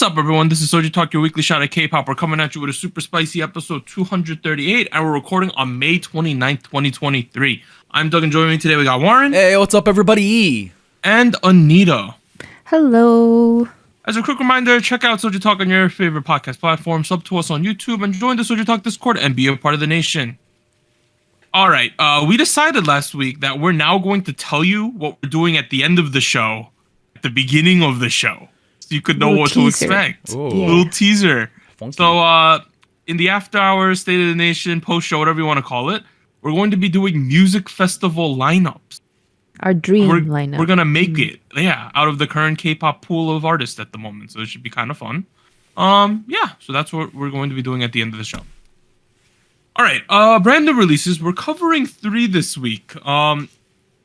up, everyone? This is SojuTalk, your weekly shot at K-pop. We're coming at you with a super spicy episode 238, and we're recording on May 29th, 2023. I'm Doug, and joining me today, we got Warren. Hey, what's up, everybody? And Anita. Hello. As a quick reminder, check out SojuTalk on your favorite podcast platform, sub to us on YouTube, and join the SojuTalk Discord and be a part of the nation. All right, we decided last week that we're now going to tell you what we're doing at the end of the show, at the beginning of the show. You could know what to expect. Ooh. Yeah. Little teaser. Funky. So, in the Afterhours, State of the Nation, post-show, whatever you want to call it, we're going to be doing music festival lineups. Our dream lineup. We're going to make it, out of the current K-pop pool of artists at the moment. So it should be kind of fun. So that's what we're going to be doing at the end of the show. All right, brand new releases. We're covering 3 this week. One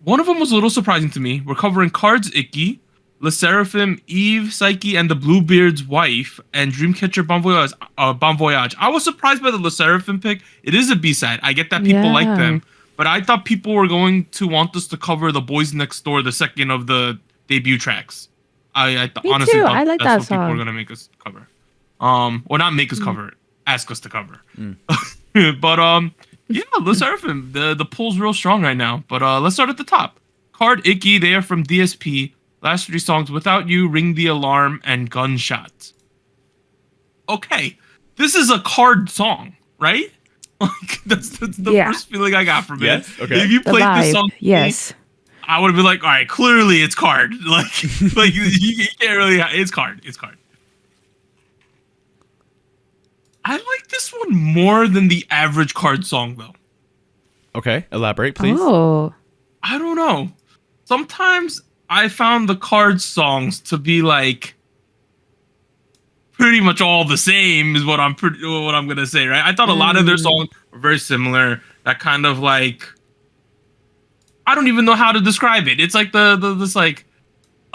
of them was a little surprising to me. We're covering KARD's ICKY, SSERAFIM, Eve, Psyche, and the Bluebeard's wife, and Dreamcatcher BONVOYAGE. I was surprised by the SSERAFIM pick. It is a B-side. I get that people like them, but I thought people were going to want us to cover the Boys Next Door, the second of the debut tracks. I honestly thought I like that's that what people song. were gonna make us cover. Or not make us cover it, ask us to cover. But SSERAFIM, the pull's real strong right now. But let's start at the top. KARD, ICKY, they are from DSP. Last 3 songs, Without You, Ring the Alarm, and Gunshot. Okay, this is a KARD song, right? Like that's the first feeling I got from it. Yes, okay. If you The played vibe, this song, yes. I would have been like, all right, clearly it's KARD. Like you can't really. It's KARD. It's KARD. I like this one more than the average KARD song, though. Okay, elaborate, please. Oh. I don't know. Sometimes I found the KARD songs to be like pretty much all the same is what I'm gonna say, right? I thought a lot of their songs were very similar. That kind of like, I don't even know how to describe it. It's like this like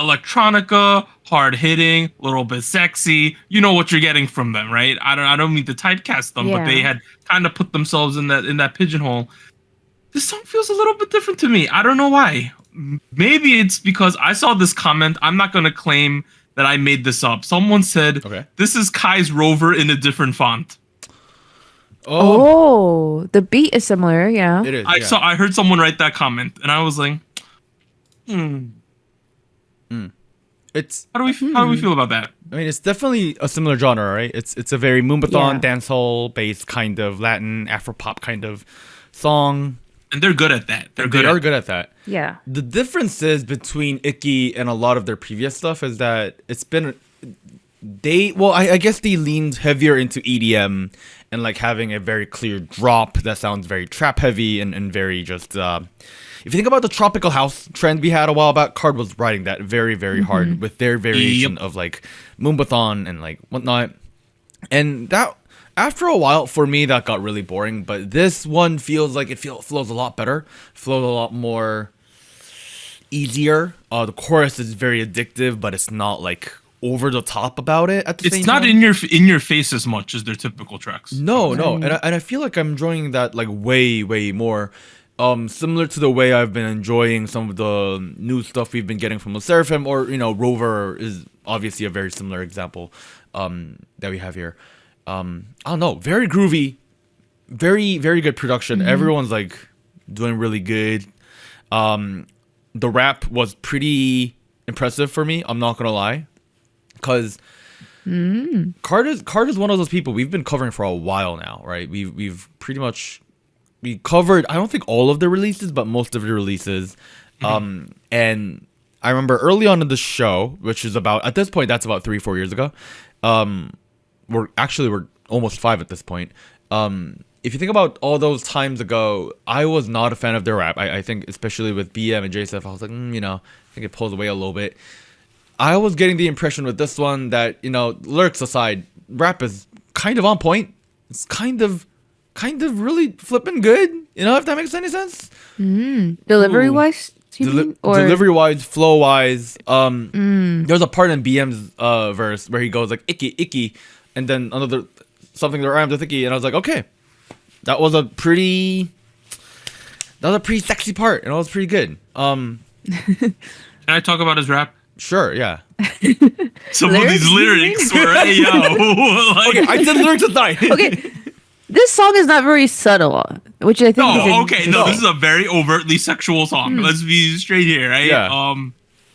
electronica, hard hitting, a little bit sexy. You know what you're getting from them, right? I don't mean to typecast them, but they had kind of put themselves in that pigeonhole. This song feels a little bit different to me. I don't know why. Maybe it's because I saw this comment. I'm not going to claim that I made this up. Someone said, This is Kai's Rover in a different font. Oh, the beat is similar, yeah. It is. I heard someone write that comment, and I was like, It's. How do we feel about that? I mean, it's definitely a similar genre, right? It's a very Moombathon, dancehall based kind of Latin Afro pop kind of song. And they're good at that. They are good at that. Yeah. The differences between ICKY and a lot of their previous stuff is that it's been I guess they leaned heavier into EDM and like having a very clear drop that sounds very trap heavy and very just if you think about the tropical house trend we had a while back, KARD was riding that very, very hard with their variation of like Moombathon and like whatnot. And that after a while, for me, that got really boring. But this one feels like it flows a lot better, flows a lot more easier. The chorus is very addictive, but it's not like over the top about it. At the same time, it's not in your face as much as their typical tracks. No, and I feel like I'm enjoying that like way, way more. Similar to the way I've been enjoying some of the new stuff we've been getting from SSERAFIM, or Rover is obviously a very similar example that we have here. I don't know, very groovy, very, very good production. Everyone's like doing really good. The rap was pretty impressive for me, I'm not gonna lie, because KARD is one of those people we've been covering for a while now, right? We covered, I don't think all of the releases, but most of the releases. And I remember early on in the show, which is about, at this point, that's about 3-4 years ago. We're almost 5 at this point. If you think about all those times ago, I was not a fan of their rap. I think especially with BM and JSF, I was like, I think it pulls away a little bit. I was getting the impression with this one that, lyrics aside, rap is kind of on point. It's kind of really flipping good. If that makes any sense. Delivery wise? Delivery wise, flow wise. There's a part in BM's verse where he goes like icky, icky, and then something that rhymes with icky, and I was like, okay, that was a pretty sexy part, and it was pretty good. Can I talk about his rap? Sure, yeah. Some of these lyrics were, hey, yo. Like, Okay, I said lyrics aside. Okay, this song is not very subtle, which I think. no, okay, no, this is a very overtly sexual song. Let's be straight here, right? Yeah.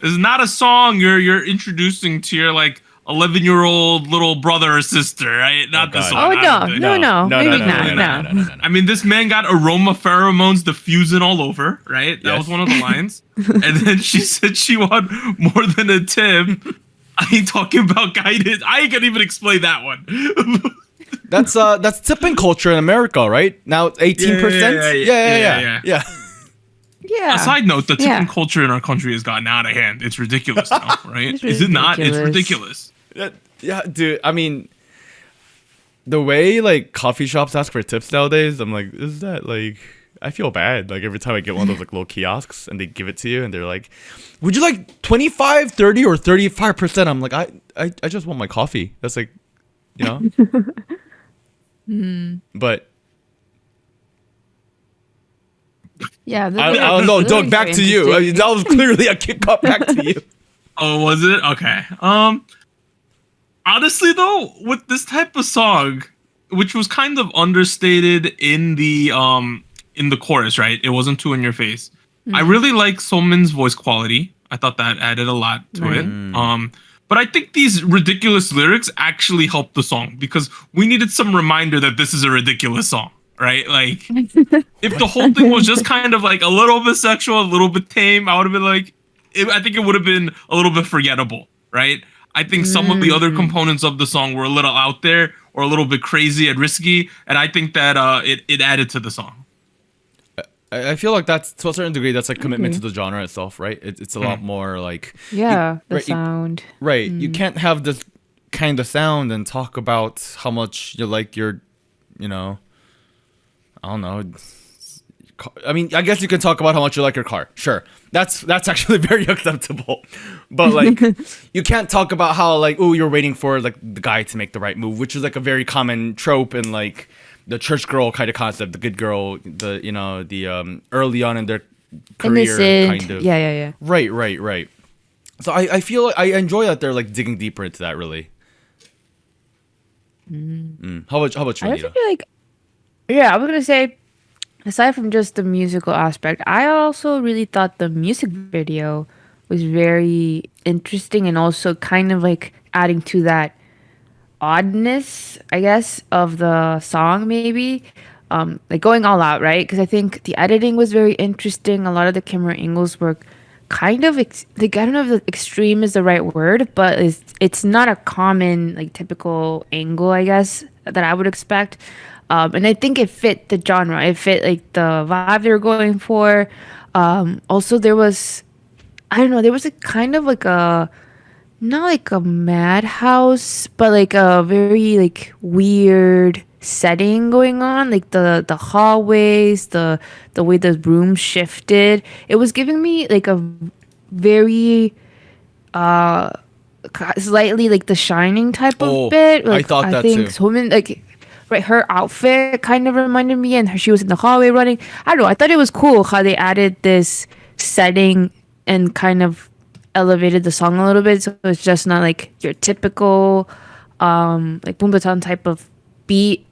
This is not a song you're introducing to your like 11-year-old little brother or sister, right? Not this God. one. Oh I don't think. no, maybe not. No. I mean, this man got aroma pheromones diffusing all over, right? That Yes. was one of the lines. And then she said she want more than a tip. I ain't talking about guidance. I ain't gonna even explain that one. That's tipping culture in America, right? Now it's 18%. Yeah. Yeah. A side note, the tipping Yeah. culture in our country has gotten out of hand. It's ridiculous now, right? It's Is it not? It's ridiculous. ridiculous. Yeah, dude. I mean, the way like coffee shops ask for tips nowadays, I'm like, is that like? I feel bad. Like every time I get one of those like little kiosks and they give it to you and they're like, "Would you like 25, 30, or 35%?" I'm like, I just want my coffee. That's like, you know. But Yeah. I don't know. Doug, back to you. I mean, that was clearly a kick up. Back to you. Oh, was it? Okay. Honestly though, with this type of song, which was kind of understated in the chorus, right? It wasn't too in your face. I really like Somin's voice quality. I thought that added a lot to it. But I think these ridiculous lyrics actually helped the song because we needed some reminder that this is a ridiculous song, right? Like, if the whole thing was just kind of like a little bit sexual, a little bit tame, I would have been like, I think it would have been a little bit forgettable, right? I think some of the other components of the song were a little out there or a little bit crazy and risky, and I think that it added to the song. I feel like that's to a certain degree that's like commitment to the genre itself, right? It's a lot more like Yeah, the right, sound. right. You can't have this kind of sound and talk about how much you like your, you know, I don't know. I mean, I guess you can talk about how much you like your car. Sure, that's actually very acceptable. But like, you can't talk about how like, oh, you're waiting for like the guy to make the right move, which is like a very common trope in like the church girl kind of concept, the good girl, the you know the early on in their career Innocent. kind of. Yeah. Right. So I feel like I enjoy that they're like digging deeper into that really. How about you, I Anita? also feel like, yeah, I was gonna say, aside from just the musical aspect, I also really thought the music video was very interesting and also kind of like adding to that oddness, I guess, of the song maybe. Like going all out, right? Because I think the editing was very interesting. A lot of the camera angles were kind of like, I don't know if the extreme is the right word, but it's not a common like typical angle, I guess, that I would expect. And I think it fit the genre. It fit like the vibe they were going for. Also, there was, I don't know, there was a kind of like a, not like a madhouse, but like a very like weird setting going on, like the hallways, the way the room shifted. It was giving me like a very slightly like The Shining type of bit. Like, I thought that think too. Somin, like, right, her outfit kind of reminded me, and she was in the hallway running. I don't know. I thought it was cool how they added this setting and kind of elevated the song a little bit, so it's just not like your typical like Boombatan type of beat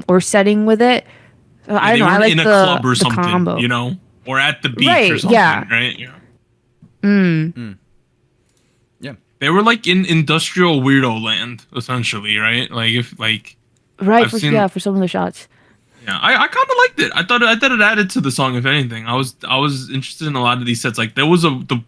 or setting with it. So I don't know. I like in a the club or something, combo. you know, or at the beach Right, or something, yeah. right? Yeah. Yeah. They were like in industrial weirdo land, essentially, right? Like if like Right, I've for, seen- yeah, for some of the shots. yeah, I kind of liked it. I thought it added to the song. If anything, I was interested in a lot of these sets. Like there was the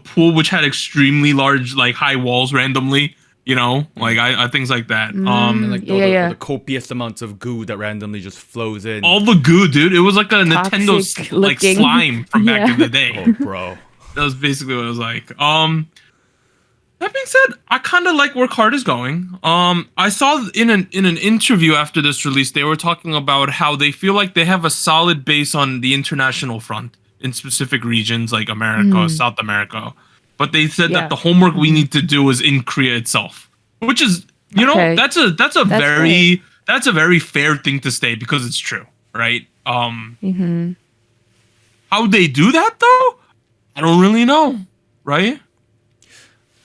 pool which had extremely large like high walls randomly, you know, like I things like that. And like Yeah. the copious amounts of goo that randomly just flows in. All the goo, dude. It was like a Toxic Nintendo like looking. slime from back Yeah. in the day. Oh, bro. That was basically what it was like. That being said, I kind of like where KARD is going. I saw in an interview after this release, they were talking about how they feel like they have a solid base on the international front in specific regions like America, South America. But they said Yeah. that the homework we need to do is in Korea itself, which is, you know, Okay. that's a very fair thing to say because it's true, right? How they do that though, I don't really know, right?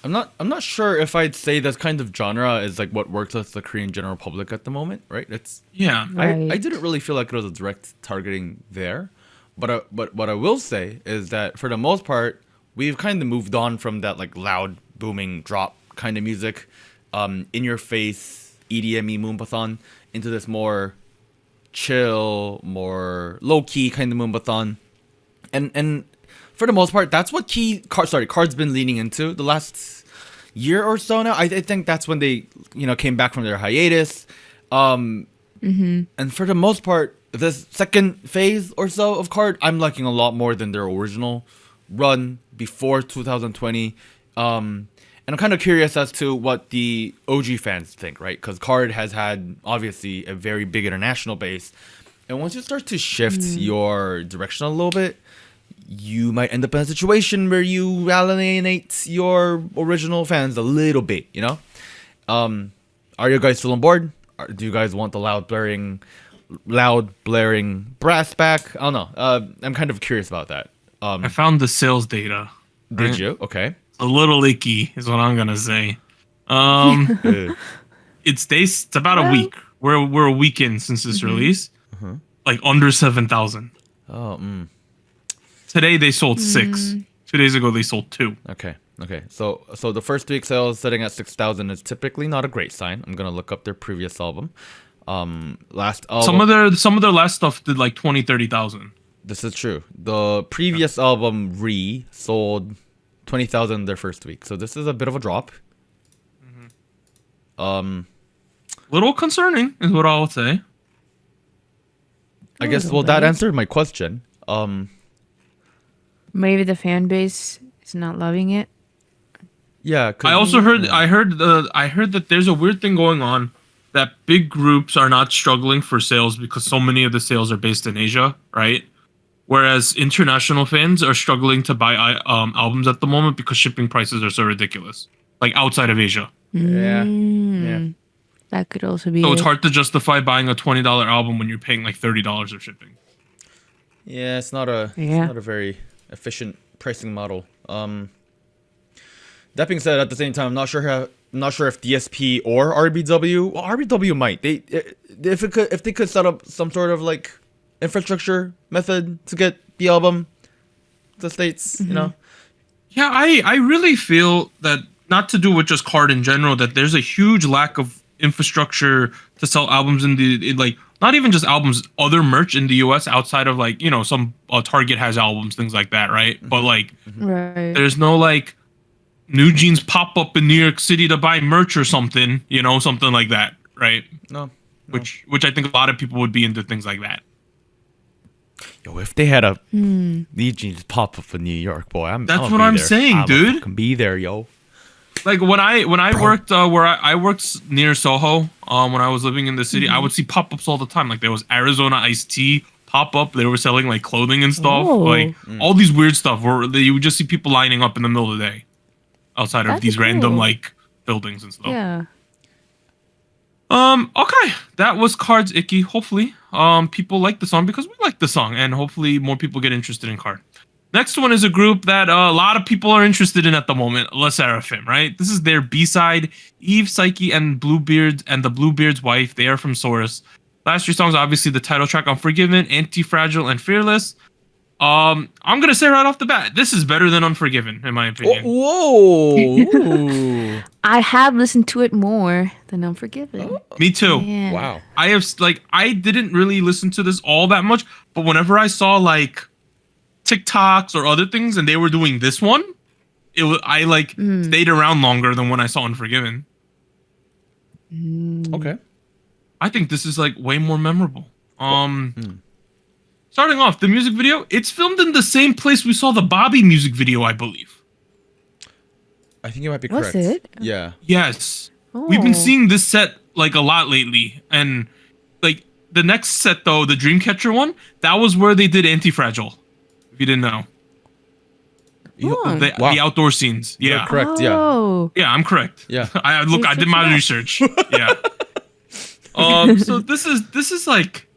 I'm not sure if I'd say this kind of genre is like what works with the Korean general public at the moment, right? It's Yeah. Right. I didn't really feel like it was a direct targeting there, but what I will say is that for the most part, we've kind of moved on from that like loud booming drop kind of music, in your face EDM moombathon into this more chill, more low key kind of moombathon, and for the most part, that's what KARD's been leaning into the last year or so now. I think that's when they, came back from their hiatus. And for the most part, this second phase or so of KARD, I'm liking a lot more than their original run before 2020. And I'm kind of curious as to what the OG fans think, right? Because KARD has had, obviously, a very big international base. And once you start to shift your direction a little bit, you might end up in a situation where you alienate your original fans a little bit, Are you guys still on board? Do you guys want the loud blaring brass back? I don't know. I'm kind of curious about that. I found the sales data. Did right? you? Okay. A little icky is what I'm gonna say. It's about a week. We're a week in since this release. Like under 7,000. Oh. Today they sold 6. 2 days ago they sold 2. Okay. So the first week sales sitting at 6,000 is typically not a great sign. I'm gonna look up their previous album. Last album. Some of their last stuff did like 20, 30,000. This is true. The previous album sold 20,000 their first week. So this is a bit of a drop. Little concerning is what I'll say. I guess that answered my question. Maybe the fan base is not loving it. Yeah. I also heard that there's a weird thing going on that big groups are not struggling for sales because so many of the sales are based in Asia, right? Whereas international fans are struggling to buy albums at the moment because shipping prices are so ridiculous, like outside of Asia. Yeah. That could also be. So it's hard to justify buying a $20 album when you're paying like $30 of shipping. Yeah, it's not a very efficient pricing model. That being said, at the same time, I'm not sure if DSP or RBW. Well, RBW might. If they could set up some sort of like infrastructure method to get the album to the States, Yeah, I really feel that, not to do with just KARD in general, that there's a huge lack of infrastructure to sell albums like not even just albums, other merch in the US outside of like, some Target has albums, things like that, right? But like there's no like New Jeans pop up in New York City to buy merch or something, something like that, right? No. Which I think a lot of people would be into things like that. Yo, if they had a New Jeans pop up in New York, boy, That's what I'm saying, dude. Can be there, yo. Like when I worked where I worked near Soho, when I was living in the city, I would see pop-ups all the time. Like there was Arizona iced tea pop-up. They were selling like clothing and stuff. Like all these weird stuff where you would just see people lining up in the middle of the day outside of these random like buildings and stuff. Yeah. Okay, that was KARD's Icky. Hopefully, people like the song because we like the song, and hopefully more people get interested in KARD. Next one is a group that a lot of people are interested in at the moment, SSERAFIM, right? This is their B-side, Eve, Psyche, and Bluebeard, and the Bluebeard's wife. They are from Source. Last 3 songs, obviously the title track, Unforgiven, Anti-Fragile, and Fearless. I'm going to say right off the bat, this is better than Unforgiven, in my opinion. Whoa! I have listened to it more than Unforgiven. Me too. Yeah. Wow. I didn't really listen to this all that much, but whenever I saw like TikToks or other things and they were doing this one, I stayed around longer than when I saw Unforgiven. Okay. I think this is like way more memorable. Starting off, the music video, it's filmed in the same place we saw the Bobby music video, I believe. I think you might be Was correct. it? Yeah. Yes. We've been seeing this set like a lot lately, and like the next set though, the Dreamcatcher one, that was where they did Anti-Fragile. If you didn't know. The outdoor scenes. Yeah. You're correct, Yeah, I'm correct. Yeah. I did my research. Yeah. So this is like,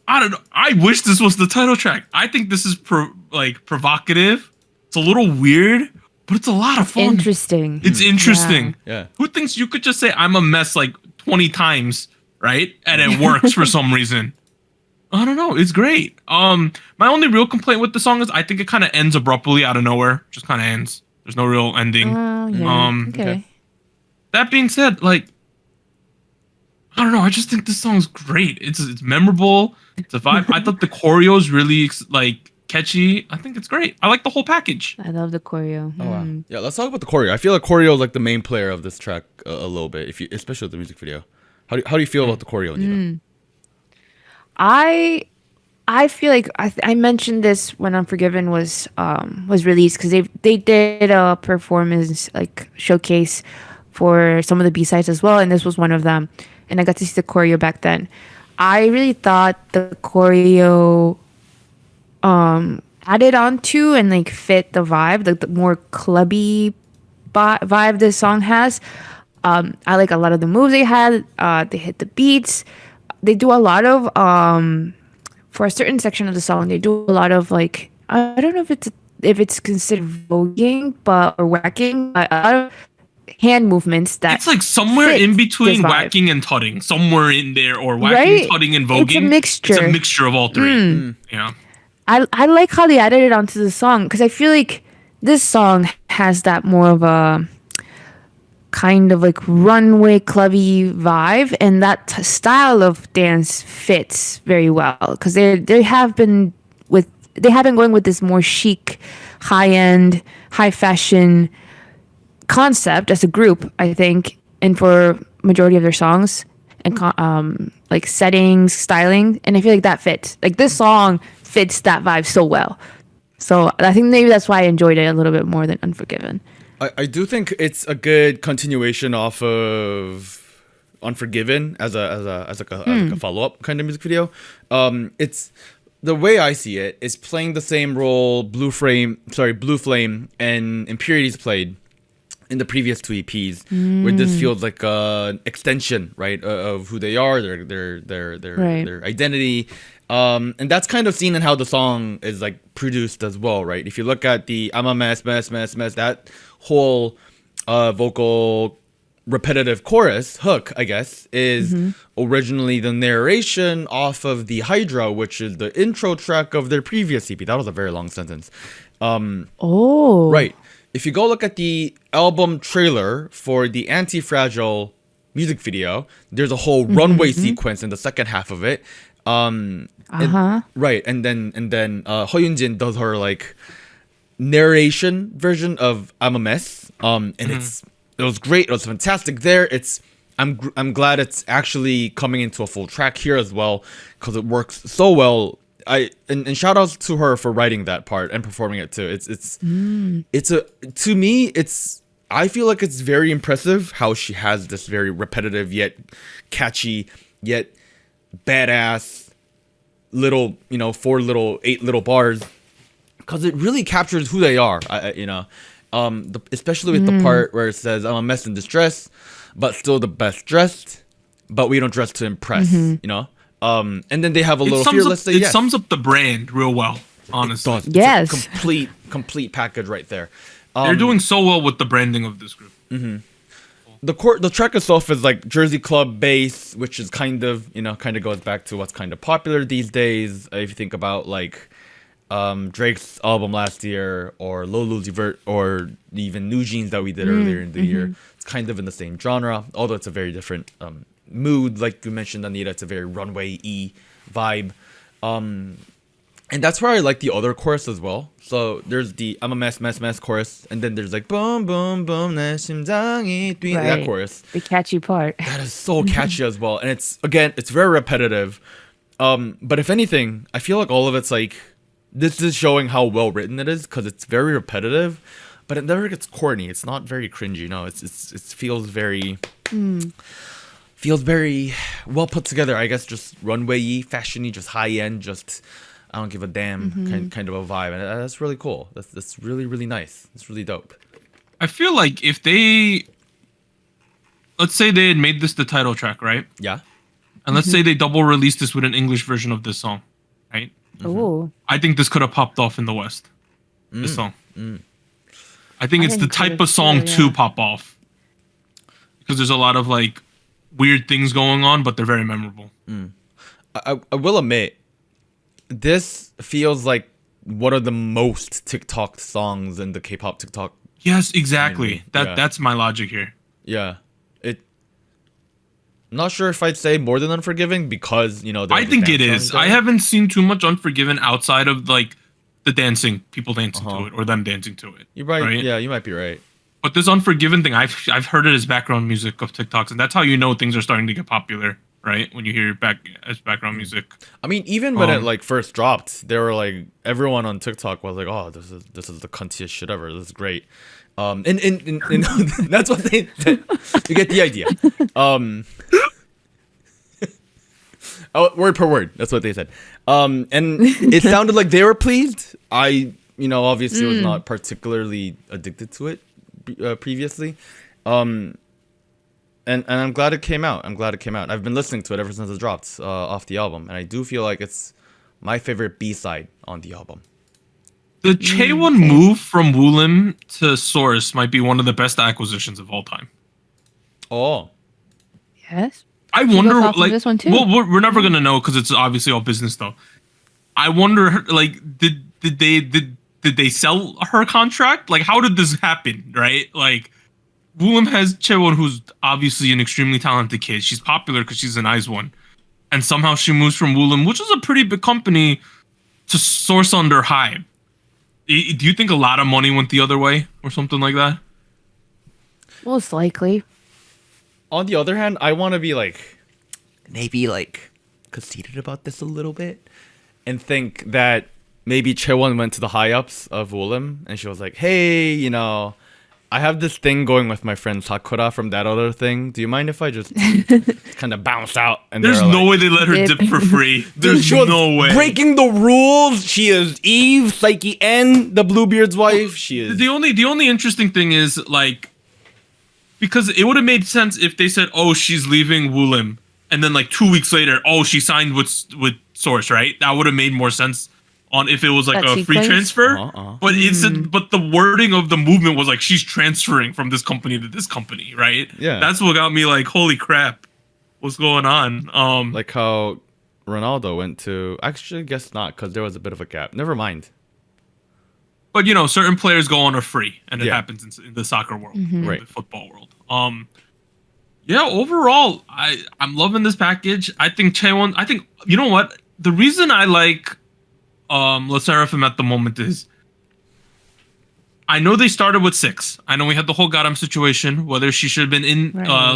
I don't know. I wish this was the title track. I think this is provocative. It's a little weird, but it's a lot of fun. Interesting. It's interesting. Yeah. Who thinks you could just say I'm a mess like 20 times, right? And it works for some reason. I don't know. It's great. My only real complaint with the song is I think it kind of ends abruptly out of nowhere. Just kind of ends. There's no real ending. Oh, yeah. Okay. That being said, like, I don't know. I just think this song's great. It's memorable. It's a vibe. I thought the choreo is really like catchy. I think it's great. I like the whole package. I love the choreo. Oh wow. Yeah, let's talk about the choreo. I feel like choreo is like the main player of this track a little bit, especially with the music video. How do you feel about the choreo, Nita? I feel like I mentioned this when Unforgiven was released because they did a performance like showcase for some of the B-sides as well, and this was one of them. And I got to see the choreo back then. I really thought the choreo added on to and like fit the vibe, the more clubby vibe this song has. I like a lot of the moves they had. They hit the beats. They do a lot of for a certain section of the song. They do a lot of like I don't know if it's considered voguing, or whacking. But a lot of hand movements that it's like somewhere in between whacking and tutting, somewhere in there, or whacking, right? tutting, and voguing. It's a mixture. It's a mixture of all three. Yeah. I like how they added it onto the song because I feel like this song has that more of a kind of like runway clubby vibe, and that style of dance fits very well because they have been going with this more chic, high end, high fashion concept as a group, I think, and for majority of their songs and like settings, styling, and I feel like that fits. Like this song fits that vibe so well. So I think maybe that's why I enjoyed it a little bit more than Unforgiven. I do think it's a good continuation off of Unforgiven as a follow up kind of music video. It's the way I see it is playing the same role Blue Flame and Impurities played in the previous two EPs, where this feels like an extension, right, of who they are, their identity. And that's kind of seen in how the song is like produced as well, right? If you look at the I'm a mess, that whole vocal repetitive chorus hook, I guess, is originally the narration off of the Hydra, which is the intro track of their previous EP. That was a very long sentence. Right. If you go look at the album trailer for the Anti-Fragile music video, there's a whole runway sequence in the second half of it. Right, and then Ho Yoon-jin does her like narration version of I'm a Mess. And it was great. It was fantastic there. I'm glad it's actually coming into a full track here as well because it works so well. And shout outs to her for writing that part and performing it too. I feel like it's very impressive how she has this very repetitive yet catchy yet badass little, 8 little bars, because it really captures who they are. Especially with the part where it says I'm a mess in distress, but still the best dressed, but we don't dress to impress. And then they have a little fearless. It sums up the brand real well, honestly. Yes, it's a complete package right there. They're doing so well with the branding of this group. The track itself is like Jersey Club bass, which is kind of goes back to what's kind of popular these days. If you think about like Drake's album last year, or Lil Uzi Vert, or even New Jeans that we did earlier in the year, it's kind of in the same genre, although it's a very different mood. Like you mentioned, Anita, it's a very runway-y vibe. And that's where I like the other chorus as well. So there's the I'm a mess chorus, and then there's like boom boom boom 내 심장이 뛰는, that chorus. The catchy part. That is so catchy as well, and it's very repetitive. But if anything, I feel like all of it's like this is showing how well written it is because it's very repetitive, but it never gets corny. It's not very cringy. No, it feels very. Feels very well put together. I guess just runway-y, fashion-y, just high-end, just I don't give a damn kind of a vibe, and that's really cool. That's really, really nice. It's really dope. I feel like if they, let's say they had made this the title track, right? Yeah. And let's say they double released this with an English version of this song, right? Oh. I think this could have popped off in the West. This song. I think it's the type of song to pop off because there's a lot of like weird things going on, but they're very memorable. I will admit, this feels like one of the most TikTok songs in the K-pop TikTok. Yes, exactly. Yeah. That's my logic here. Yeah, not sure if I'd say more than Unforgiving because I think it is. I haven't seen too much Unforgiven outside of like the dancing, people dancing to it or them dancing to it. You're right. Yeah, you might be right. But this Unforgiven thing, I've heard it as background music of TikToks, and that's how you know things are starting to get popular, right? When you hear it as background music. I mean, even when it like first dropped, they were like everyone on TikTok was like, "Oh, this is the cuntiest shit ever. This is great." And that's what they said. You get the idea. Word per word. That's what they said. And it sounded like they were pleased. I obviously was not particularly addicted to it previously. And I'm glad it came out. I've been listening to it ever since it dropped off the album, and I do feel like it's my favorite B-side on the album. The Chaewon move from Woolim to Source might be one of the best acquisitions of all time. Oh. Yes. I wonder, like, this one too? well, we're never gonna know because it's obviously all business, though. I wonder, like, did they sell her contract? Like, how did this happen? Right? Like, Woolim has Chaewon, who's obviously an extremely talented kid. She's popular because she's an ICKY, and somehow she moves from Woolim, which is a pretty big company, to Source under HYBE. Do you think a lot of money went the other way or something like that? Most likely. On the other hand, I want to be like maybe like conceited about this a little bit and think that maybe Chaewon went to the high ups of Woolim and she was like, "Hey, I have this thing going with my friend Sakura from that other thing. Do you mind if I just kind of bounce out?" And there's no way they let her dip for free. There's no way. Breaking the rules. She is Eve, Psyche, and the Bluebeard's wife. She is the only interesting thing is like, because it would have made sense if they said, "Oh, she's leaving Woolim," and then like 2 weeks later, "Oh, she signed with Source," right? That would have made more sense on if it was like a free transfer. But but the wording of the movement was like she's transferring from this company to this company, right? Yeah, that's what got me like, holy crap, what's going on? Like how Ronaldo went to. Actually, I guess not, because there was a bit of a gap. Never mind. But certain players go on a free, and it happens in the soccer world, right? The football world. Yeah. Overall, I'm loving this package. I think Chaewon. I think you know what the reason I like SSERAFIM at the moment is. I know they started with 6. I know we had the whole Garam situation, whether she should have been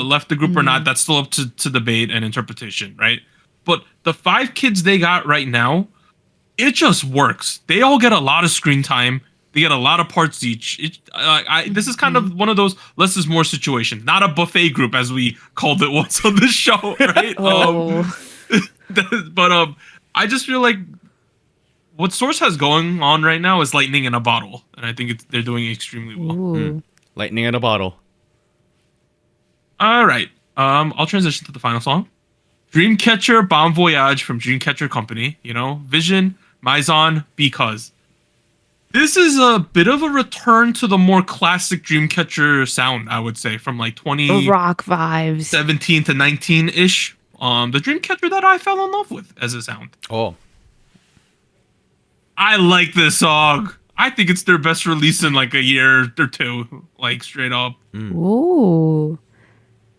left the group or not. That's still up to debate and interpretation, right? But the 5 kids they got right now, it just works. They all get a lot of screen time. They get a lot of parts each. This is kind of one of those less is more situations, not a buffet group as we called it once on this show, right? But I just feel like what Source has going on right now is lightning in a bottle, and I think they're doing extremely well. Lightning in a bottle. All right, I'll transition to the final song. Dreamcatcher, BONVOYAGE from Dreamcatcher Company. Vision, Maison, Because. This is a bit of a return to the more classic Dreamcatcher sound, I would say, from like 20 rock vibes, 17 to 19-ish. The Dreamcatcher that I fell in love with as a sound. Oh. I like this song. I think it's their best release in like a year or two, like straight up. Ooh.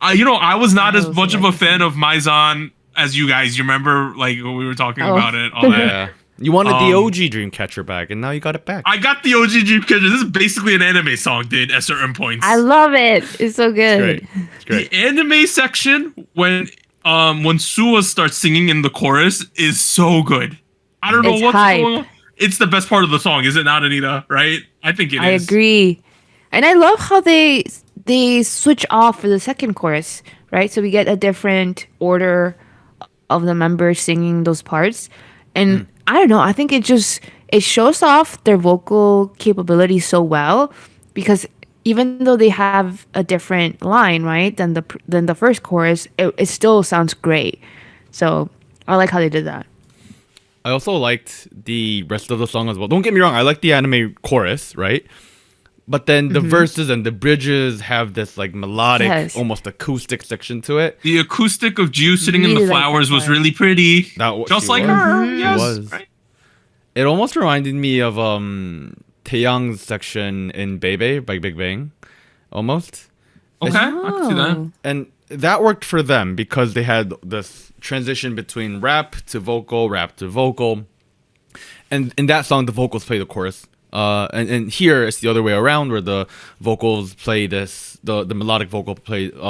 I was not as much of a fan of Maison as you guys. You remember, like, when we were talking about it. All that. Yeah. You wanted the OG Dreamcatcher back, and now you got it back. I got the OG Dreamcatcher. This is basically an anime song, dude, at certain points. I love it. It's so good. It's great. The anime section, when Suwa starts singing in the chorus, is so good. I don't know what's going on. It's the best part of the song, is it not, Anita? Right? I think it is. I agree. And I love how they switch off for the second chorus, right? So we get a different order of the members singing those parts. And I don't know, I think it shows off their vocal capability so well, because even though they have a different line, right, than the first chorus, it still sounds great. So I like how they did that. I also liked the rest of the song as well. Don't get me wrong, I like the anime chorus, right? But then the verses and the bridges have this like melodic, Yes. almost acoustic section to it. The acoustic of Ju sitting in Really the like that flowers was part. really pretty. Just She like was. her. Mhm. Yes. was. Right? It almost reminded me of Taeyang's section in Bebe by Big Bang, almost. Okay, I can see that. Oh. And that worked for them because they had this transition between rap to vocal, and in that song the vocals play the chorus. And here it's the other way around, where the vocals play this, the melodic vocal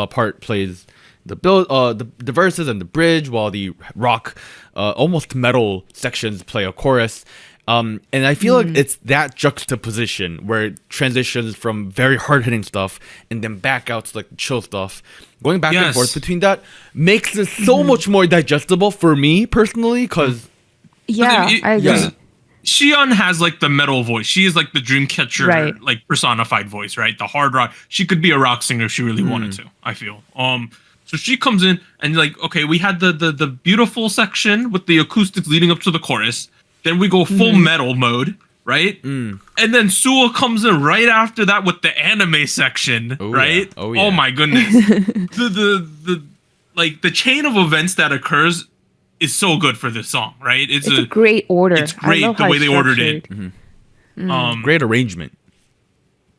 part plays the verses and the bridge, while the rock, almost metal sections play a chorus. And I feel like it's that juxtaposition where it transitions from very hard-hitting stuff and then back out to like chill stuff. Going back and Yes. forth between that makes it so much more digestible for me personally, because Yeah, I agree. Yeah. Xion has like the metal voice. She is like the Dreamcatcher, Right. like personified voice, right? The hard rock. She could be a rock singer if she really wanted to, I feel. So she comes in and like, okay, we had the beautiful section with the acoustics leading up to the chorus. Then we go full metal mode, right? And then Suwa comes in right after that with the anime section, Oh, right? yeah. Oh, yeah. Oh my goodness. the like the chain of events that occurs is so good for this song, right? It's a great order. It's I great love the how way it's they ordered it. structured. great arrangement.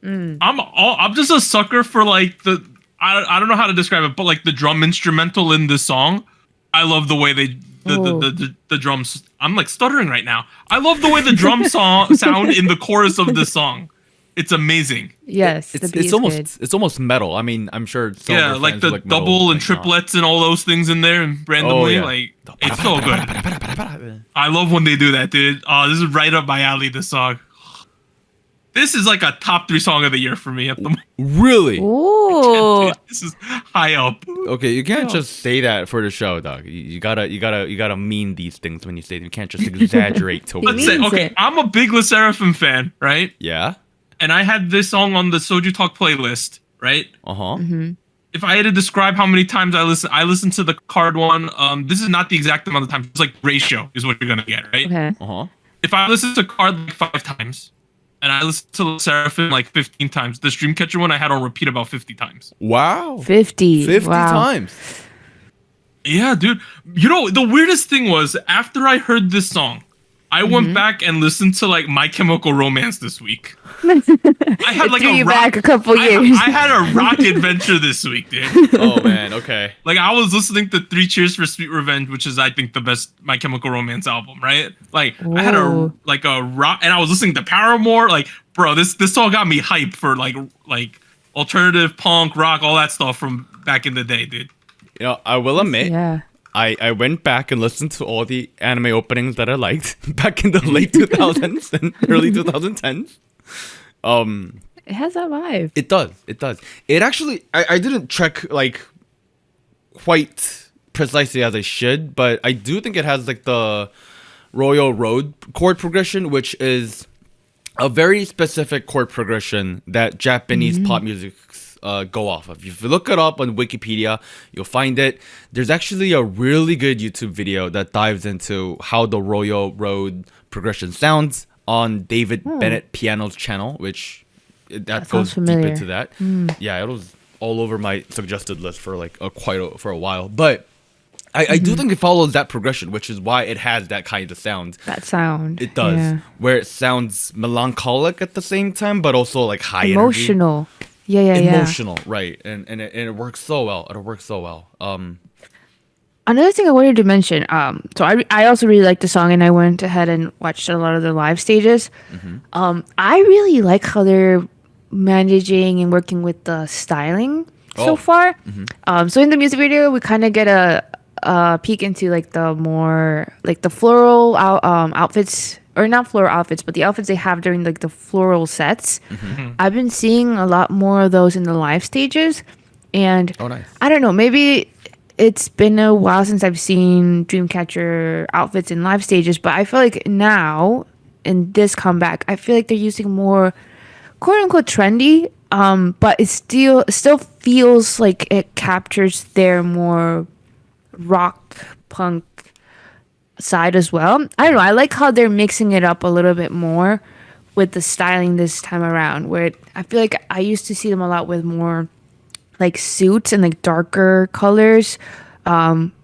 I'm just a sucker for like the I don't know how to describe it, but like the drum instrumental in this song. I love the way the drums. I'm like stuttering right now. I love the way the drum sound in the chorus of this song. It's amazing. Yes, the beat is good. It's almost metal. I mean, I'm sure some of Yeah, our like fans the who like metal, double and like, not. triplets and all those things in there and randomly. yeah. Like it's so good. I love when they do that, dude. Oh, this is right up my alley. This song. This is like a top 3 song of the year for me at the moment. Really? Ooh, This is high up. Okay, you can't just say that for the show, dog. You gotta mean these things when you say them. You can't just exaggerate to Let's means say, okay, it. I'm a big SSERAFIM fan, right? Yeah. And I had this song on the SojuTalk playlist, right? Uh-huh. If I had to describe how many times I listened to the KARD one. This is not the exact amount of times. It's like ratio is what you're gonna get, right? okay. Uh-huh. If I listen to KARD like 5 times, and I listened to SSERAFIM like 15 times, the Dreamcatcher one I had on repeat about 50 times. Wow. 50. 50 wow. times. Yeah, dude. You know, the weirdest thing was after I heard this song, I went back and listened to like My Chemical Romance this week. I had like Threw a you rock, back a couple years. I had a rock adventure this week, dude. Oh man, okay. Like I was listening to 3 Cheers for Sweet Revenge, which is I think the best My Chemical Romance album, right? Like I had a Ooh. like a rock, and I was listening to Paramore. Like, bro, this song got me hyped for like alternative punk rock, all that stuff from back in the day, dude. You know, I will admit, Yeah. I went back and listened to all the anime openings that I liked back in the late 2000s and early 2010s. It has that vibe. It does. It actually, I didn't check like quite precisely as I should, but I do think it has like the Royal Road chord progression, which is a very specific chord progression that Japanese pop music go off of. If you look it up on Wikipedia, you'll find it. There's actually a really good YouTube video that dives into how the Royal Road progression sounds on David Bennett Piano's channel, which that goes sounds deep familiar. into that. Yeah, it was all over my suggested list for like for a while, but I do think it follows that progression, which is why it has that kind of sound. That sound. It does, Yeah. where it sounds melancholic at the same time, but also like high energy. Emotional. Yeah. Emotional, right? And it works so well. It works so well. Another thing I wanted to mention, so I also really like the song, and I went ahead and watched a lot of the live stages. I really like how they're managing and working with the styling so far. So in the music video, we kind of get a peek into like the more like the floral outfits, or not floral outfits, but the outfits they have during like the floral sets. I've been seeing a lot more of those in the live stages, and Oh, nice. I don't know, maybe it's been a while since I've seen Dreamcatcher outfits in live stages, but I feel like now in this comeback, I feel like they're using more quote unquote trendy, but it still feels like it captures their more rock punk side as well. I don't know. I like how they're mixing it up a little bit more with the styling this time around, where it I feel like I used to see them a lot with more like suits and like darker colors,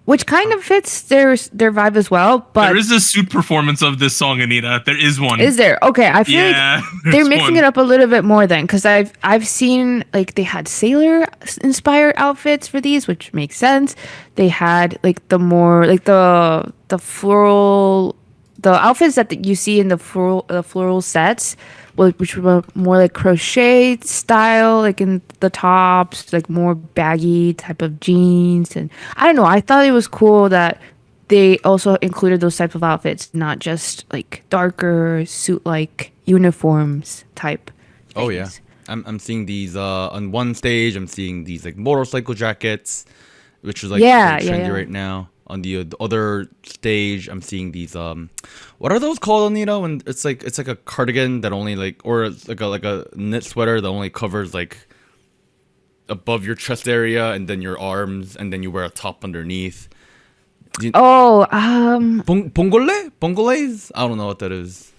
which kind of fits their vibe as well. But there is a suit performance of this song, Anita. There is one. is there? Okay, I feel Yeah, like they're there's mixing one. it up a little bit more then, because I've seen like they had sailor inspired outfits for these, which makes sense. They had like the more like the floral, the outfits that you see in the floral sets, which were more like crochet style, like in the tops, like more baggy type of jeans. And I don't know, I thought it was cool that they also included those type of outfits, not just like darker suit like uniforms type Oh yeah, things. I'm seeing these on one stage. I'm seeing these like motorcycle jackets, which is like Yeah, very yeah, trendy yeah. right now. On the other stage, I'm seeing these what are those called, Anita? When it's like a cardigan that only like, or it's like a knit sweater that only covers like above your chest area and then your arms, and then you wear a top underneath. Oh, Bongoles? I don't know what that is.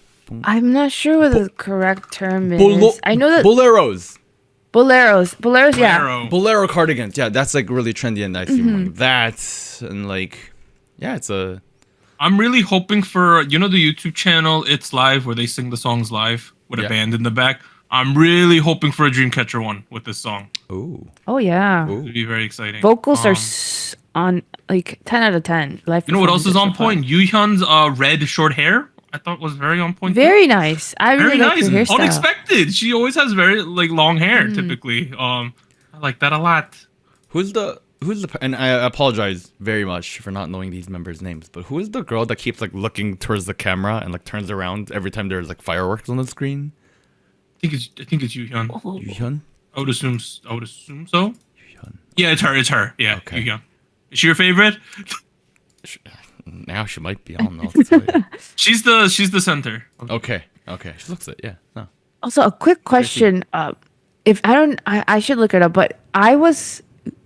I'm not sure what the correct term is. Bolo- I know that boleros. boleros, yeah. Arrow. Bolero cardigans. Yeah, that's like really trendy, and I see Mm-hmm. like that, and like, yeah, it's a. I'm really hoping for the YouTube channel It's Live where they sing the songs live with Yeah. a band in the back. I'm really hoping for a Dreamcatcher one with this song. Ooh. Oh yeah. Ooh. It'd be very exciting. Vocals are Um, on like 10 out of 10. Live You know what else is on performances point? Yuhyun's red short hair. I thought was very on so far. point. Very nice. I Very really like nice. her And hairstyle. unexpected. She always has very like long hair Mm. typically. I like that a lot. Who's the and I apologize very much for not knowing these members' names, but who is the girl that keeps like looking towards the camera and like turns around every time there's like fireworks on the screen? I think it's Yuhyun. Yuhyun? I would assume so. Yuhyun. Yeah, it's her. Yeah, Okay. Yuhyun. Is she your favorite? Now she might be. I don't know. What to tell you. She's the center. Okay. She looks it. Yeah. No. Also, a quick question. If I should look it up, but I was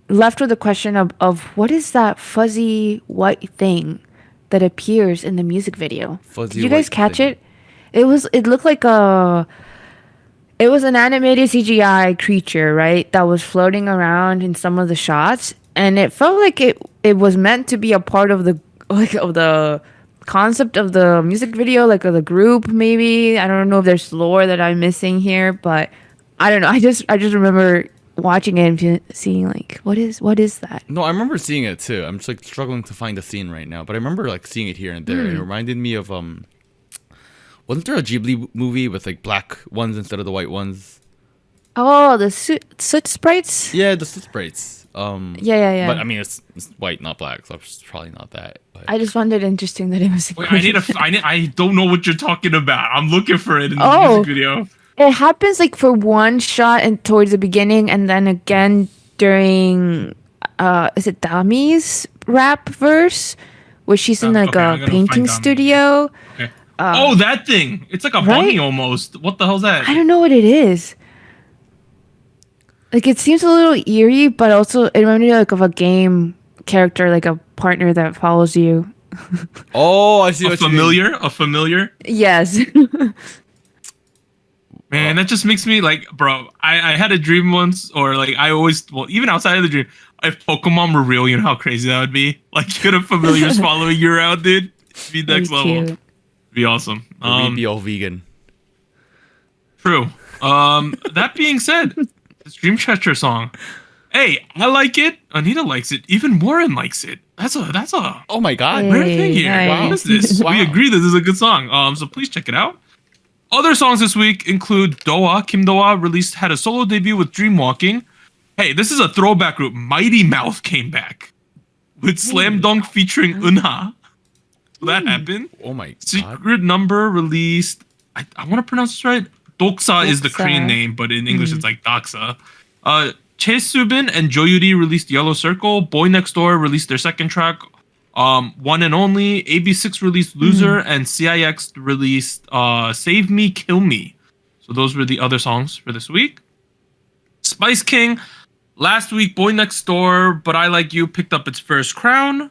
left with the question of what is that fuzzy white thing that appears in the music video? Fuzzy Did you guys white catch thing. it? It looked like it was an animated CGI creature, right? That was floating around in some of the shots, and it felt like it was meant to be a part of the concept of the music video, like of the group. Maybe I don't know if there's lore that I'm missing here, but I don't know. I just remember watching it and seeing like what is that? No, I remember seeing it too. I'm just like struggling to find the scene right now, but I remember like seeing it here and there. It reminded me of wasn't there a Ghibli movie with like black ones instead of the white ones? Oh, the soot sprites. Yeah, the sprites. Yeah. But I mean, it's white, not black, so it's probably not that. But I just found it interesting that it was. Wait, I don't know what you're talking about. I'm looking for it in the Oh. music video. It happens like for one shot and towards the beginning, and then again during is it Dami's rap verse, where she's in like Okay, I'm a gonna painting find Dami. studio. Okay. Oh, that thing. It's like a bunny almost. What the hell's that? I don't know what it is. Like it seems a little eerie, but also it reminded me like of a game character, like a partner that follows you. oh, I see A what you mean. familiar? Yes. Man, that just makes me like, bro, I had a dream once, or like I always, well, even outside of the dream, if Pokemon were real, you know how crazy that would be? Like, you could have familiars following you around, dude. It'd be next Very level. cute. Be awesome. Or we'd be all vegan. True. That being said, this Dreamcatcher song, hey, I like it. Anita likes it. Even Warren likes it. That's a Oh my god. Hey. rare thing here. nice. What is this? Wow. We agree this is a good song. So please check it out. Other songs this week include Doa. Kim Doa had a solo debut with Dreamwalking. Hey, this is a throwback group. Mighty Mouth came back with Slam Dunk featuring Eunha. So that happened. Oh my god. Secret Number released. I want to pronounce this right. Doksa is the Doksa. Korean name, but in English it's like Doxa. Chae Subin and Joyuri released Yellow Circle. Boy Next Door released their second track, One and Only. AB6 released Loser, and CIX released Save Me, Kill Me. So those were the other songs for this week. Spice King, last week Boy Next Door, But I Like You picked up its first crown.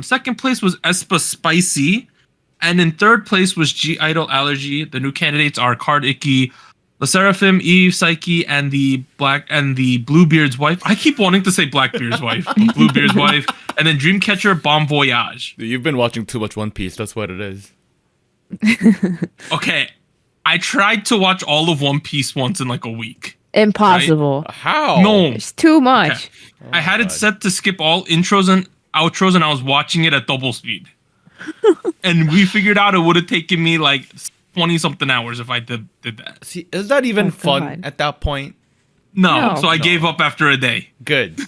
Second place was Espa Spicy. And in third place was G Idol Allergy. The new candidates are KARD, ICKY, SSERAFIM, Eve, Psyche, and the Bluebeard's wife. I keep wanting to say Blackbeard's wife, Bluebeard's wife, and then Dreamcatcher, Bon Voyage. You've been watching too much One Piece. That's what it is. Okay, I tried to watch all of One Piece once in like a week. Impossible. How? No, It's too much. I had it set to skip all intros and outros, and I was watching it at double speed. And we figured out it would have taken me like 20 something hours if I did that. See, is that even fun God. at that point? No, No. so I gave up after a day. Good.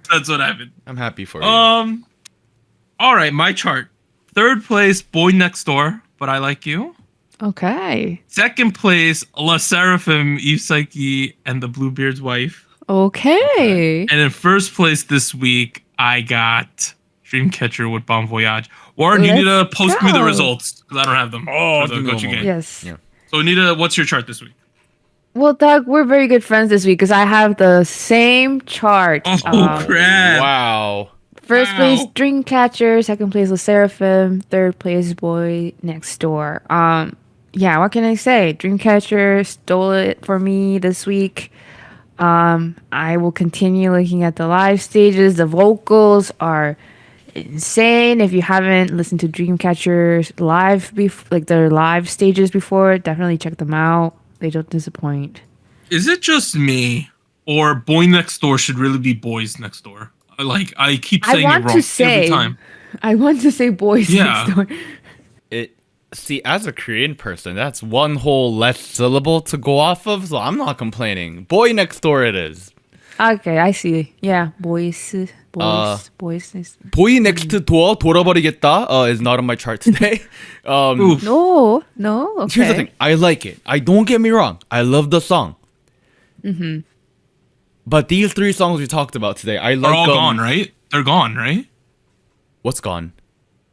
That's what happened. I'm happy for you. All right, my chart. Third place, Boy Next Door, But I Like You. Okay. Second place, SSERAFIM, Eve, Psyche, and the Bluebeard's wife. Okay. And in first place this week, I got Dreamcatcher with Bon Voyage. Warren, you need to Let's post me the go. results because I don't have them. Oh, for the give me Gochu one game. moment. Yes. Yeah. So, Anita, what's your chart this week? Well, Doug, we're very good friends this week because I have the same chart. Oh, Um, crap. Wow. First Wow. place, Dreamcatcher. Second place, SSERAFIM. Third place, Boy Next Door. Yeah, what can I say? Dreamcatcher stole it for me this week. I will continue looking at the live stages. The vocals are insane. If you haven't listened to Dreamcatcher's live, like their live stages before, definitely check them out. They don't disappoint. Is it just me, or Boy Next Door should really be Boys Next Door? I keep I saying it want wrong to say, every time. I want to say Boys Yeah. Next Door. See, as a Korean person, that's one whole less syllable to go off of, so I'm not complaining. Boy Next Door it is. Okay, I see. Yeah, boys. Boys. Boy Next Door 돌아버리겠다 is not on my chart today. Oof. No. Okay. Here's the thing. I like it. Don't get me wrong. I love the song. But these three songs we talked about today, I like They're all them. gone, right? They're gone, right? What's gone?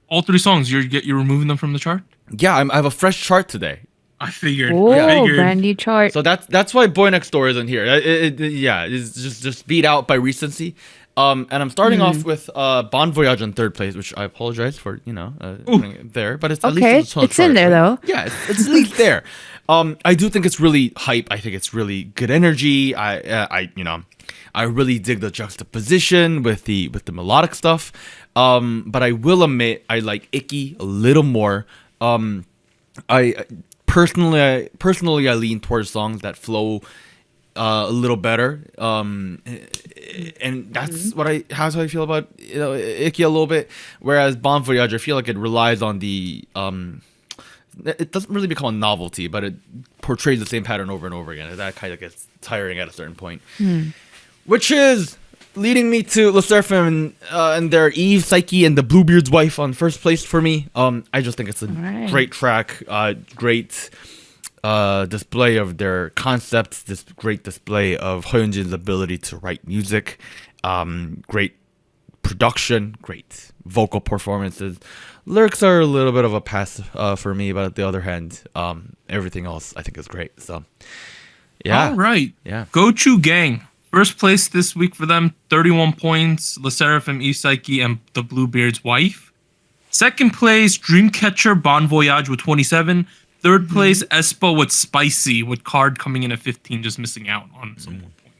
All three songs. You're removing them from the chart. Yeah, I have a fresh chart today. I figured. Oh, I figured. brand new chart. So that's why Boy Next Door isn't here. It's just beat out by recency. And I'm starting off with Bon Voyage in third place, which I apologize for, putting it there, but it's at Okay, least on the it's in chart, there, right? though. Yeah, it's at least there. I do think it's really hype. I think it's really good energy. I really dig the juxtaposition with the melodic stuff. But I will admit I like ICKY a little more. I personally I lean towards songs that flow a little better. And that's how I feel about ICKY a little bit. Whereas Bon Voyage, I feel like it relies on the it doesn't really become a novelty, but it portrays the same pattern over and over again. That kind of gets tiring at a certain point. Which is leading me to SSERAFIM and their Eve, Psyche, and the Bluebeard's wife on first place for me. I just think it's a Alright. great track, great display of their concepts, this great display of Hoyeonjin's ability to write music, great production, great vocal performances. Lyrics are a little bit of a pass for me, but on the other hand, everything else I think is great. So, yeah. All right. Yeah. Gochu Gang. First place this week for them, 31 points. SSERAFIM, Psyche, and the Bluebeard's wife. Second place, Dreamcatcher, Bon Voyage with 27. Third place, aespa with Spicy, with KARD coming in at 15, just missing out on some more points.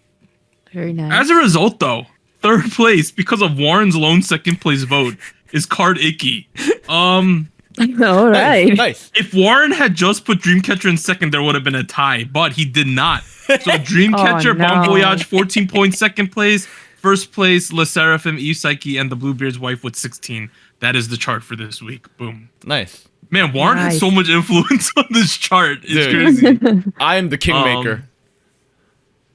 Very nice. As a result, though, third place, because of Warren's lone second place vote, is KARD ICKY. All right. Nice. If Warren had just put Dreamcatcher in second, there would have been a tie, but he did not. So Dreamcatcher, Oh, no. Bon Voyage, 14 points, second place. First place, SSERAFIM, Psyche, and the Bluebeard's wife with 16. That is the chart for this week. Boom. Nice. Man, Warren has Nice. so much influence on this chart. It's Dude. crazy. I am the kingmaker.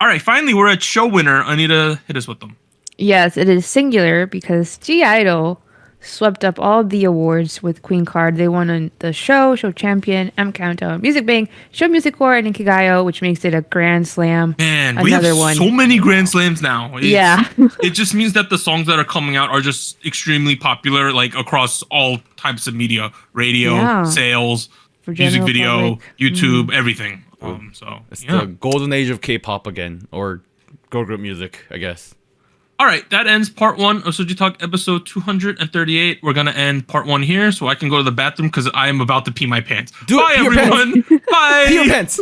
All right, finally, we're at show winner. Anita, hit us with them. Yes, it is singular because G-Idol swept up all the awards with Queen KARD. They won on the show champion, M Countdown, Music Bank, Show Music Core, and ICKY, which makes it a grand slam. Man, we have Another one. so many Grand Slams now. Yeah. It just means that the songs that are coming out are just extremely popular, like across all types of media, radio, Yeah. sales, For music general video, public. YouTube, everything. So It's yeah. the golden age of K-pop again, or girl group music, I guess. All right, that ends part one of SojuTalk episode 238. We're gonna end part one here, so I can go to the bathroom because I am about to pee my pants. Do it, Bye, pee your everyone. Bye. Pee your pants.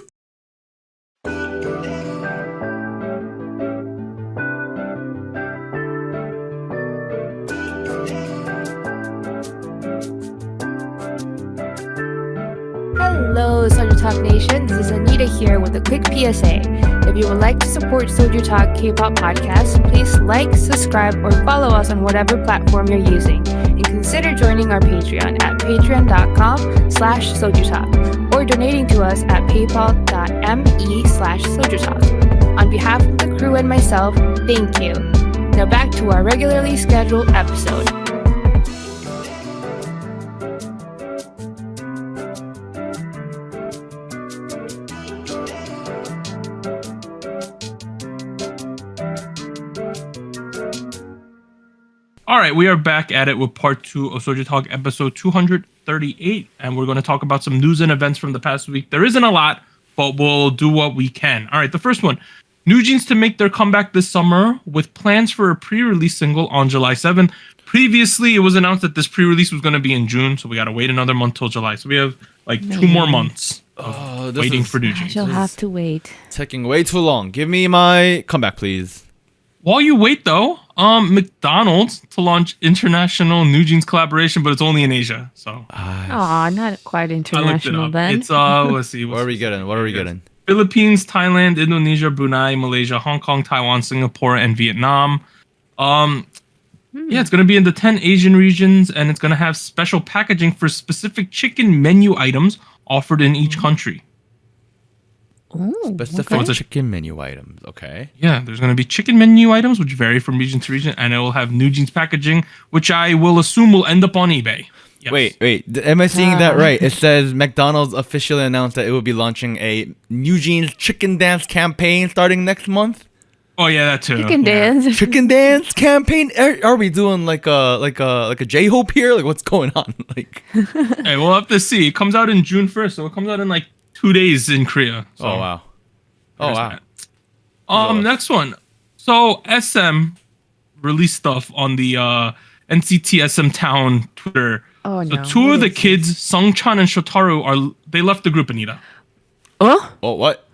Hello, SojuTalk Nation. This is Anita here with a quick PSA. If you would like to support SojuTalk Kpop Podcast, please like, subscribe, or follow us on whatever platform you're using. And consider joining our Patreon at patreon.com/SojuTalk or donating to us at paypal.me/SojuTalk. On behalf of the crew and myself, thank you. Now back to our regularly scheduled episode. All right, we are back at it with part 2 of SojuTalk episode 238, and we're going to talk about some news and events from the past week. There isn't a lot, but we'll do what we can. All right, the first one. New Jeans to make their comeback this summer with plans for a pre-release single on July 7th. Previously, it was announced that this pre-release was going to be in June, so we got to wait another month till July. So we have like 2 more months of waiting for New Jeans. You'll have to wait. Taking way too long. Give me my comeback, please. While you wait, though, McDonald's to launch international New Jeans collaboration, but it's only in Asia. So, Aw, not quite international then. It's let's see. What are we getting? What are we getting? Philippines, Thailand, Indonesia, Brunei, Malaysia, Hong Kong, Taiwan, Singapore, and Vietnam. Yeah, it's gonna be in the 10 Asian regions, and it's gonna have special packaging for specific chicken menu items offered in each country. Specific chicken menu items. Okay. Yeah, there's going to be chicken menu items, which vary from region to region, and it will have New Jeans packaging, which I will assume will end up on eBay. Yes. Wait. Am I seeing that right? It says McDonald's officially announced that it will be launching a New Jeans chicken dance campaign starting next month. Oh yeah, that too. Chicken dance. Chicken dance campaign. Are we doing like a J-Hope here? Like what's going on? Like. Hey, we'll have to see. It comes out in June 1st, so it comes out in like 2 days in Korea. So oh wow. that. Next one. So SM released stuff on the NCT SM Town Twitter. Oh so no. 2 of the kids, Sungchan and Shotaro, they left the group, Anita. Oh? Oh what?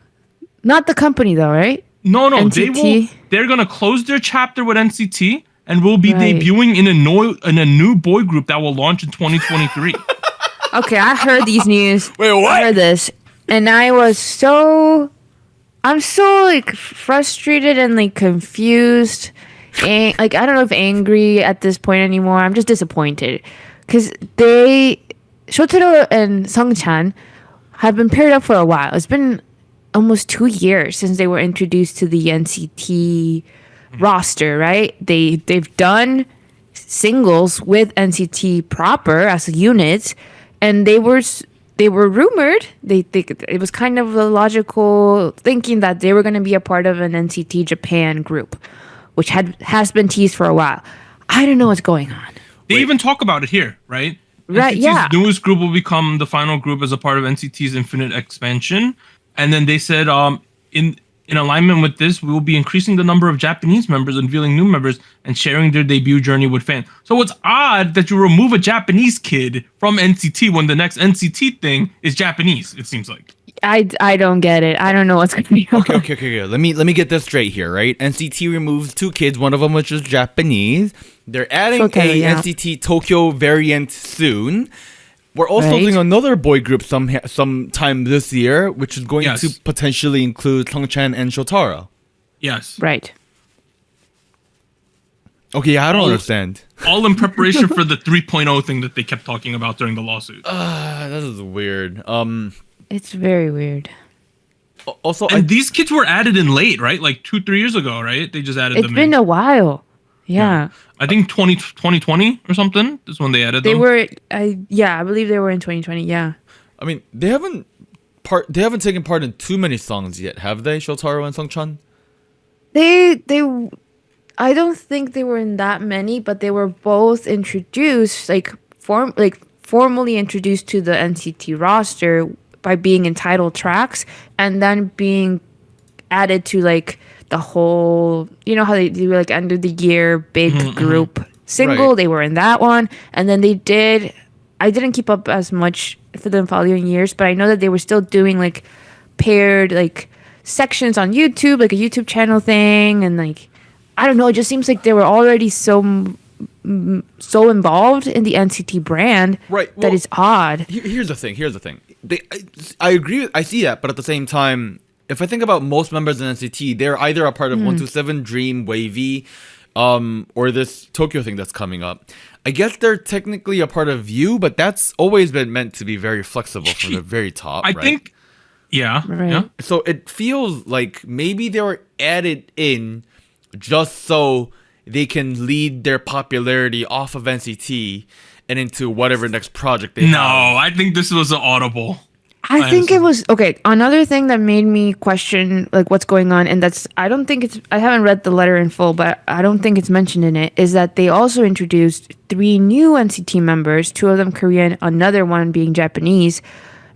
Not the company though, right? No, NCT? they're gonna close their chapter with NCT and will be debuting in a new boy group that will launch in 2023. Okay, I heard these news. Wait, what? I heard this. And I'm so like frustrated and like confused. And like I don't know if angry at this point anymore. I'm just disappointed. Cause Shotaro and Sungchan have been paired up for a while. It's been almost 2 years since they were introduced to the NCT roster, right? They've done singles with NCT proper as units, and they were rumored. It was kind of a logical thinking that they were going to be a part of an NCT Japan group, which has been teased for a while. I don't know what's going on. They even talk about it here, right? Right, NCT's yeah. newest group will become the final group as a part of NCT's Infinite expansion. And then they said, in alignment with this, we will be increasing the number of Japanese members, unveiling new members, and sharing their debut journey with fans. So it's odd that you remove a Japanese kid from NCT when the next NCT thing is Japanese, it seems like. I don't get it. I don't know what's going to be on. Okay. Let me get this straight here, right? NCT removes 2 kids, one of them which is Japanese. They're adding NCT Tokyo variant soon. We're also doing another boy group sometime this year, which is going to potentially include Sungchan and Shotaro. Yes. Right. Okay, I don't understand. All in preparation for the 3.0 thing that they kept talking about during the lawsuit. This is weird. It's very weird. Also, these kids were added in late, right? Like 2-3 years ago, right? They just added them in. It's been a while. Yeah. I think 2020 or something is when they added them. They were, I believe they were in 2020. Yeah. I mean, they haven't taken part in too many songs yet, have they? Shotaro and Sungchan. I don't think they were in that many, but they were both introduced, formally introduced to the NCT roster by being in title tracks, and then being added to like the whole, you know how they do like end of the year big group single. They were in that one, and then I didn't keep up as much for the following years, but I know that they were still doing like paired like sections on YouTube, like a YouTube channel thing, and like I don't know, it just seems like they were already so so involved in the NCT brand Right, that well, it's odd. Here's the thing. I agree. I see that, but at the same time, if I think about most members in NCT, they're either a part of 127, Dream, Wavy, or this Tokyo thing that's coming up. I guess they're technically a part of you, but that's always been meant to be very flexible from the very top. I right? think, yeah, Right. yeah. So it feels like maybe they were added in just so they can lead their popularity off of NCT and into whatever next project they No, have. I think this was an audible. I think it was okay. Another thing that made me question like what's going on, and that's I haven't read the letter in full, but I don't think it's mentioned in it, is that they also introduced 3 new NCT members, 2 of them Korean, another one being Japanese,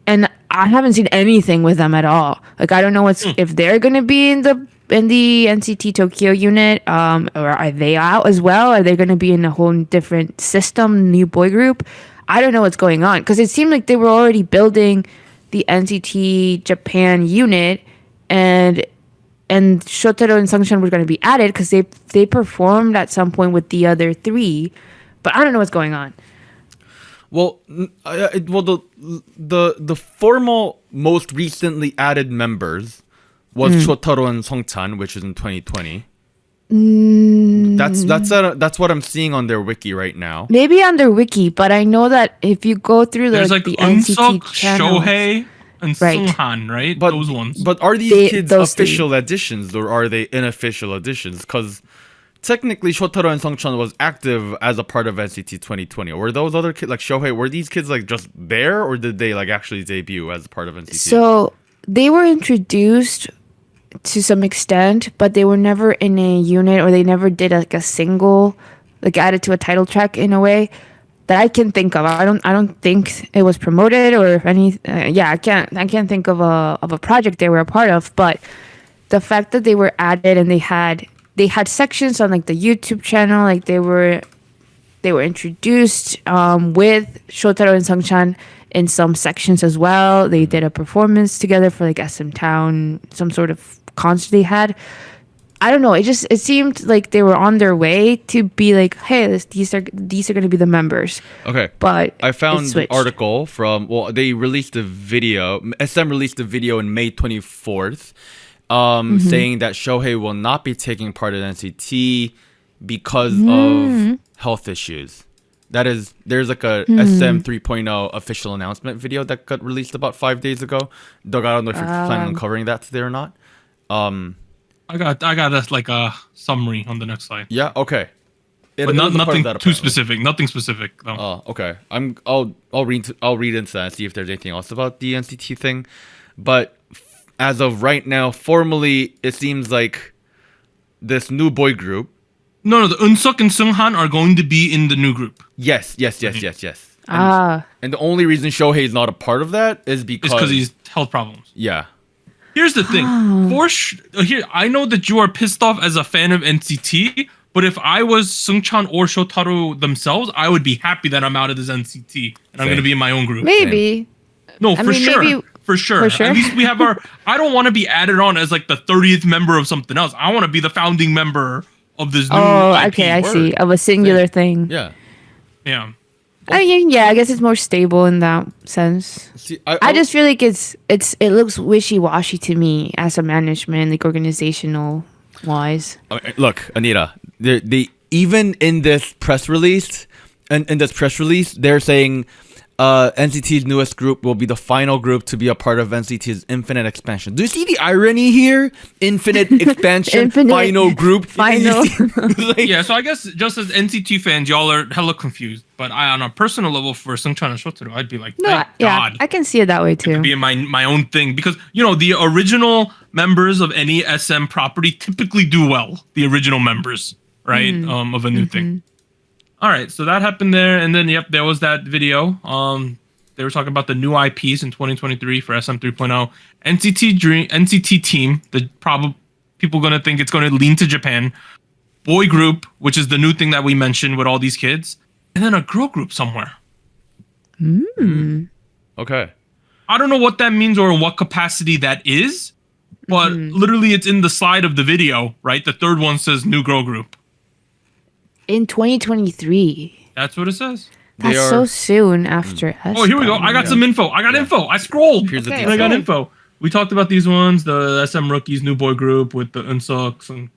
and I haven't seen anything with them at all. Like I don't know if they're gonna be in the NCT Tokyo unit, or are they out as well? Are they gonna be in a whole different system, new boy group? I don't know what's going on because it seemed like they were already building the NCT Japan unit, and Shotaro and Sungchan were going to be added because they performed at some point with the other 3, but I don't know what's going on. Well, the formal most recently added members was Shotaro and Songchan, which is in 2020. That's what I'm seeing on their wiki right now. Maybe on their wiki, but I know that if you go through There's like the Unsuk, NCT channel, Shohei, and Right. Sunghan, right? But Those ones. But are these kids those 3. official additions or are they unofficial additions? Because technically, Shotaro and Songchan was active as a part of NCT 2020. Were those other kids like Shohei? Were these kids like just there, or did they like actually debut as a part of NCT? So they were introduced to some extent, but they were never in a unit, or they never did like a single, like added to a title track in a way that I can think of. I don't think it was promoted or any. I can't think of a project they were a part of. But the fact that they were added and they had sections on like the YouTube channel, like they were introduced with Shotaro and Sungchan in some sections as well. They did a performance together for like SM Town, some sort of concert they had. I don't know. It seemed like they were on their way to be like, hey, these are going to be the members. Okay, But I it found an switched. article from. Well, they released a video. SM released a video in May 24th, saying that Shohei will not be taking part in NCT because of health issues. That is, there's like a SM 3.0 official announcement video that got released about 5 days ago. Doug, I don't know if you're planning on covering that today or not. I got that's like a summary on the next slide. Yeah. Okay. But nothing too specific. Nothing specific though. Oh, okay. I'll read into that and see if there's anything else about the NCT thing. But as of right now, formally, it seems like this new boy group. No, the Unsuk and Sunghan are going to be in the new group. Yes. Ah. And the only reason Shohei is not a part of that is because It's because he's health problems. yeah. Here's the thing. Here, I know that you are pissed off as a fan of NCT, but if I was Sungchan or Shotaro themselves, I would be happy that I'm out of this NCT and I'm going to be in my own group. Maybe. No, I for mean, sure. maybe- For sure. For sure. At least we have our. I don't want to be added on as like the 30th member of something else. I want to be the founding member of this new. Oh, IP. okay, I see. Of a singular thing. Yeah. Yeah. I mean, yeah, I guess it's more stable in that sense. See, I just feel like it looks wishy-washy to me as a management, like organizational wise. Look, Anita, they even in this press release, they're saying NCT's newest group will be the final group to be a part of NCT's infinite expansion. Do you see the irony here? Infinite expansion, final group, final. Like, Yeah, so I guess just as NCT fans, y'all are hella confused. But on a personal level, for Sungchan and Shotaro, I'd be like, No, thank yeah, God. I can see it that way too. Be in my own thing, because the original members of any SM property typically do well. The original members, right, of a new thing. All right, so that happened there, and then there was that video. They were talking about the new IPs in 2023 for SM 3.0. NCT team. The people gonna think it's gonna lean to Japan. Boy group, which is the new thing that we mentioned with all these kids, and then a girl group somewhere. okay. I don't know what that means or in what capacity that is, but literally it's in the slide of the video, right? The third one says new girl group. In 2023. That's what it says. That's so soon after S. Oh, here we go. I got some info. I got info. I scrolled. Here's the Okay, details. I got info. We talked about these ones, the SM Rookies, New Boy Group with the Unsuks and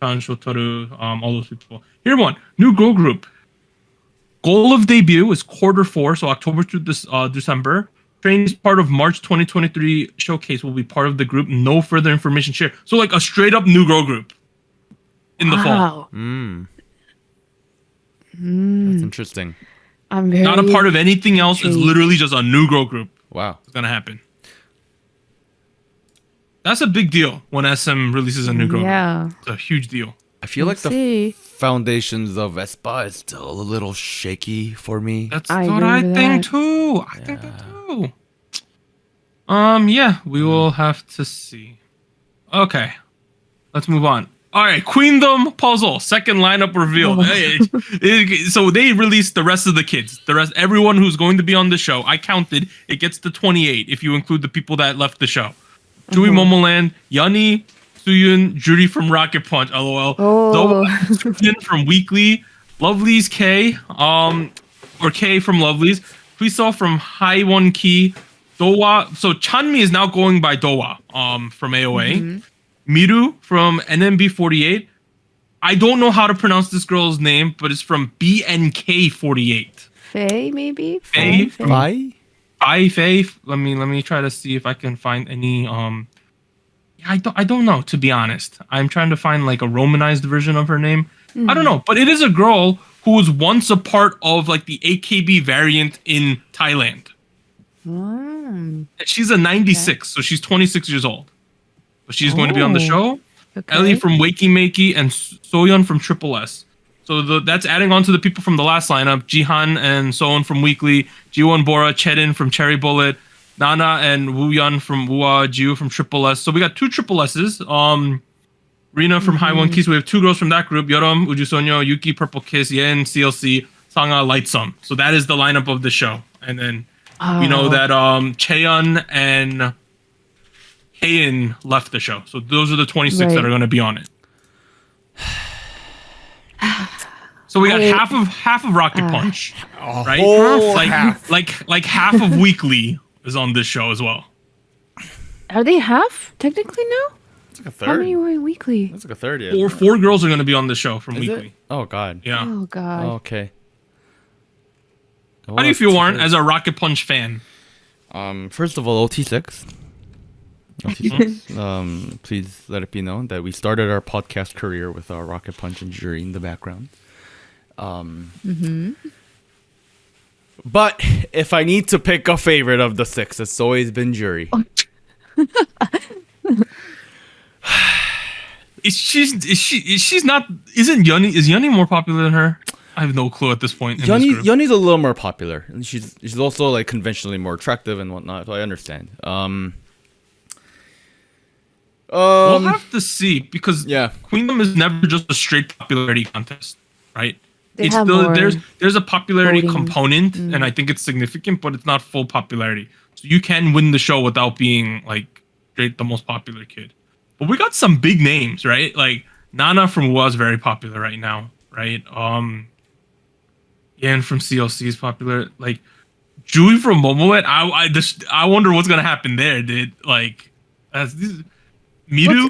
Kan Shotoru, all those people. Here one, new girl group. Goal of debut is Q4, so October through this December. Training is part of March 2023 showcase. Will be part of the group. No further information shared. So like a straight up new girl group in the fall. That's interesting. I'm very Not a part of anything else. It's intrigued. literally just a new girl group. Wow. It's gonna happen. That's a big deal when SM releases a new girl group. Yeah. It's a huge deal. I feel like the See. foundations of aespa is still a little shaky for me. That's I what agree I with think that. too. I think that too. Yeah, we will have to see. Okay, let's move on. All right, Queendom Puzzle, second lineup revealed. Hey, so they released the rest of the kids, everyone who's going to be on the show. I counted; it gets to 28 if you include the people that left the show. Jui Momoland, Yeonmi, Suyun, Judy from Rocket Punch, LOL. Oh. Zoe from Weekly, Lovely's K, or K from Lovely's, Huiseo from High One Key, Dowa. So Chanmi is now going by Dowa, from AOA. Miru from NMB48. I don't know how to pronounce this girl's name, but it's from BNK48. Faye, maybe? Faye? Why? Faye. Let me try to see if I can find any. I don't know, to be honest. I'm trying to find like a romanized version of her name. I don't know, but it is a girl who was once a part of like the AKB variant in Thailand. And she's a 96, so she's 26 years old. But she's going to be on the show. Okay. Ellie from Wakey Makey and Soyeon from Triple S. So that's adding on to the people from the last lineup: Jihan and Soon from Weekly, Jiwon Bora, Chedin from Cherry Bullet, Nana and Wooyeon from Wooa, Jiu from Triple S. So we got two Triple S's. Rina from High One Key. So we have two girls from that group: Yoram, Uju Sonyo, Yuki, Purple Kiss, Yen, CLC, Sanga, Lightsum. So that is the lineup of the show. And then we know that Cheon and Haein left the show. So those are the 26 that Right. are going to be on it. So we got half of Rocket Punch, right? Like half of Weekly is on this show as well. Are they half technically now? It's like a How third. many were in weekly? That's like a third, yeah. Four girls are going to be on the show from Is Weekly. it? Oh god. Yeah. Oh god. Okay. How do you feel, Warren, as a Rocket Punch fan? First of all, OT6. OT6. Please let it be known that we started our podcast career with our Rocket Punch and Jury in the background. But if I need to pick a favorite of the six, it's always been Jury. She's not? Isn't Yeonmi more popular than her? I have no clue at this point. In this group. Yeonmi's a little more popular. And she's also like conventionally more attractive and whatnot. So I understand. We'll have to see because Yeah. Queendom is never just a straight popularity contest, right? They It's have still more there's a popularity voting. component, and I think it's significant, but it's not full popularity. So you can win the show without being like straight the most popular kid. But we got some big names, right? Like Nana from WA is very popular right now, right? Yan from CLC is popular. Like Jui from Momolet, I wonder what's gonna happen there, dude. Like Miru.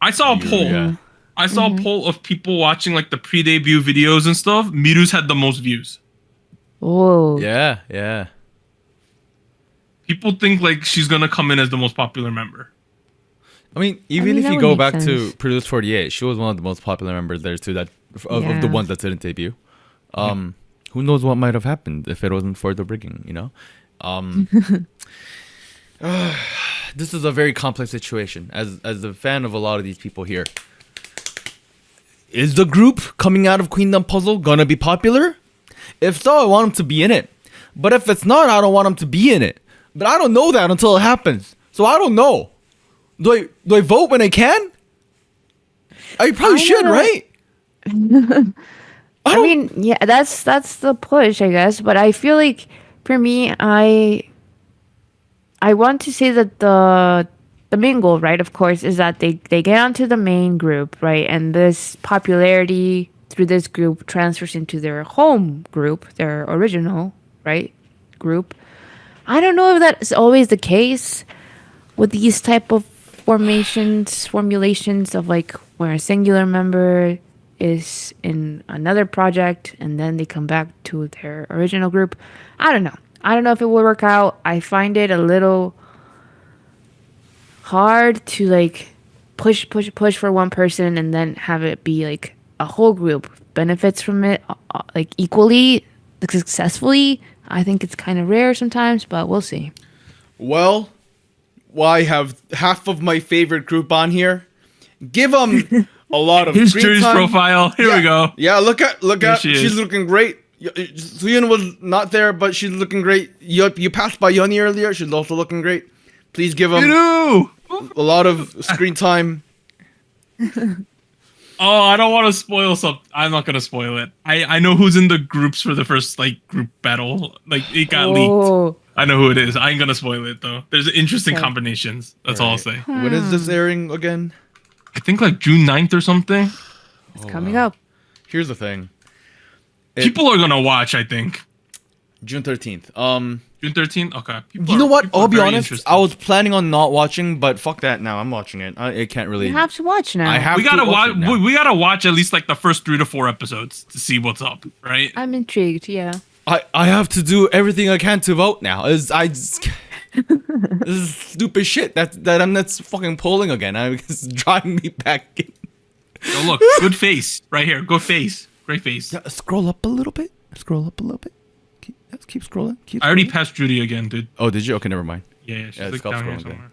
I saw a poll. Yeah. I saw a poll of people watching like the pre-debut videos and stuff. Miru's had the most views. Oh. Yeah. People think like she's gonna come in as the most popular member. I mean, even if that you would go make back sense. to Produce 48, she was one of the most popular members there too. That of the Yeah. ones that didn't debut. Who knows what might have happened if it wasn't for the rigging? You know. This is a very complex situation. As a fan of a lot of these people here, is the group coming out of Queendom Puzzle gonna be popular? If so, I want them to be in it. But if it's not, I don't want them to be in it. But I don't know that until it happens. So I don't know. Do I vote when I can? I probably I should, know. right? I mean, yeah, that's the push, I guess. But I feel like for me, I want to say that the main goal, right, of course, is that they get onto the main group, right, and this popularity through this group transfers into their home group, their original, right, group. I don't know if that's always the case with these type of formulations of like where a singular member is in another project and then they come back to their original group. I don't know. I don't know if it will work out. I find it a little hard to like push for one person and then have it be like a whole group benefits from it like equally, like, successfully. I think it's kind of rare sometimes, but we'll see. Well, I have half of my favorite group on here. Give them a lot of Here's screen Drew's time. profile. Here we go. Yeah, look at she she's is. looking great. Suyun was not there, but she's looking great. You passed by Yeonmi earlier. She's also looking great. Please give them Ew. a lot of screen time. Oh, I don't want to spoil something. I'm not gonna spoil it. I know who's in the groups for the first like group battle. Like it got leaked. I know who it is. I ain't gonna spoil it though. There's interesting Okay. combinations. That's all I'll say. When is this airing again? I think like June 9th or something. It's coming up. Here's the thing. People are gonna watch. I think June 13th. June 13th. Okay. You know what? People I'll are be very honest. interested. I was planning on not watching, but fuck that. Now I'm watching it. I can't really. You have to watch now. I have. We gotta to watch. watch. it now. We gotta watch at least like the first 3 to 4 episodes to see what's up. Right. I'm intrigued. Yeah. I have to do everything I can to vote now. This is stupid shit. That's fucking polling again. It's driving me back. Oh look, good face right here. Good face. Great face. Yeah, scroll up a little bit. Scroll up a little bit. Keep scrolling. I already passed Judy again, dude. Oh, did you? Okay, never mind. Yeah, she's Yeah, like stop down here scrolling, somewhere.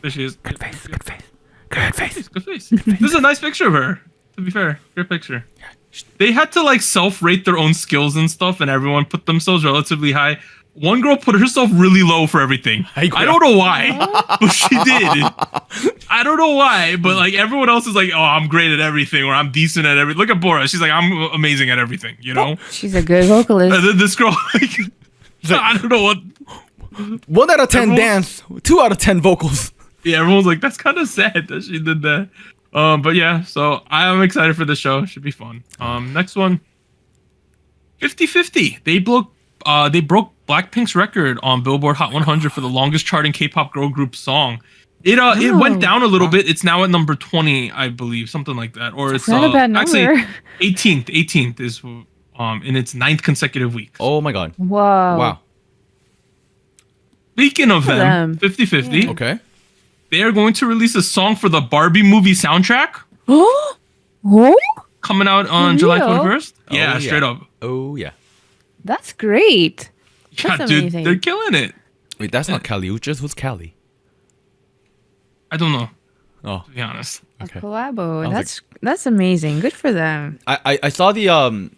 There she is. Good face. Good face. Good face. This is a nice picture of her. To be fair, great picture. They had to like self-rate their own skills and stuff, and everyone put themselves relatively high. One girl put herself really low for everything. I don't know why, but she did. I don't know why, but like everyone else is like, oh, I'm great at everything, or I'm decent at everything. Look at Bora. She's like, I'm amazing at everything, you know? She's a good vocalist. And then this girl, like, I don't know what. 1 out of 10 Everyone- dance. 2 out of 10 vocals. Yeah, everyone's like, that's kind of sad that she did that. But yeah, so I'm excited for the show. Should be fun. Next one, 50/50. They broke Blackpink's record on Billboard Hot 100 for the longest charting K-pop girl group song. It went down a little bit. It's now at number 20, I believe, something like that. Or it's not a bad actually number. 18th is in its 9th consecutive week. Oh my god. Whoa. Wow. Speaking of For them, them. 50/50, Okay. they are going to release a song for the Barbie movie soundtrack Oh? coming out on July real? 21st. Yeah, Oh, yeah. straight up. Oh yeah. That's great. Yeah, That's dude, amazing. they're killing it. Wait, that's not Kali Uchis. Who's Kali? I don't know, Oh, to be honest. okay. A collabo. was That's amazing. Good for them. I saw the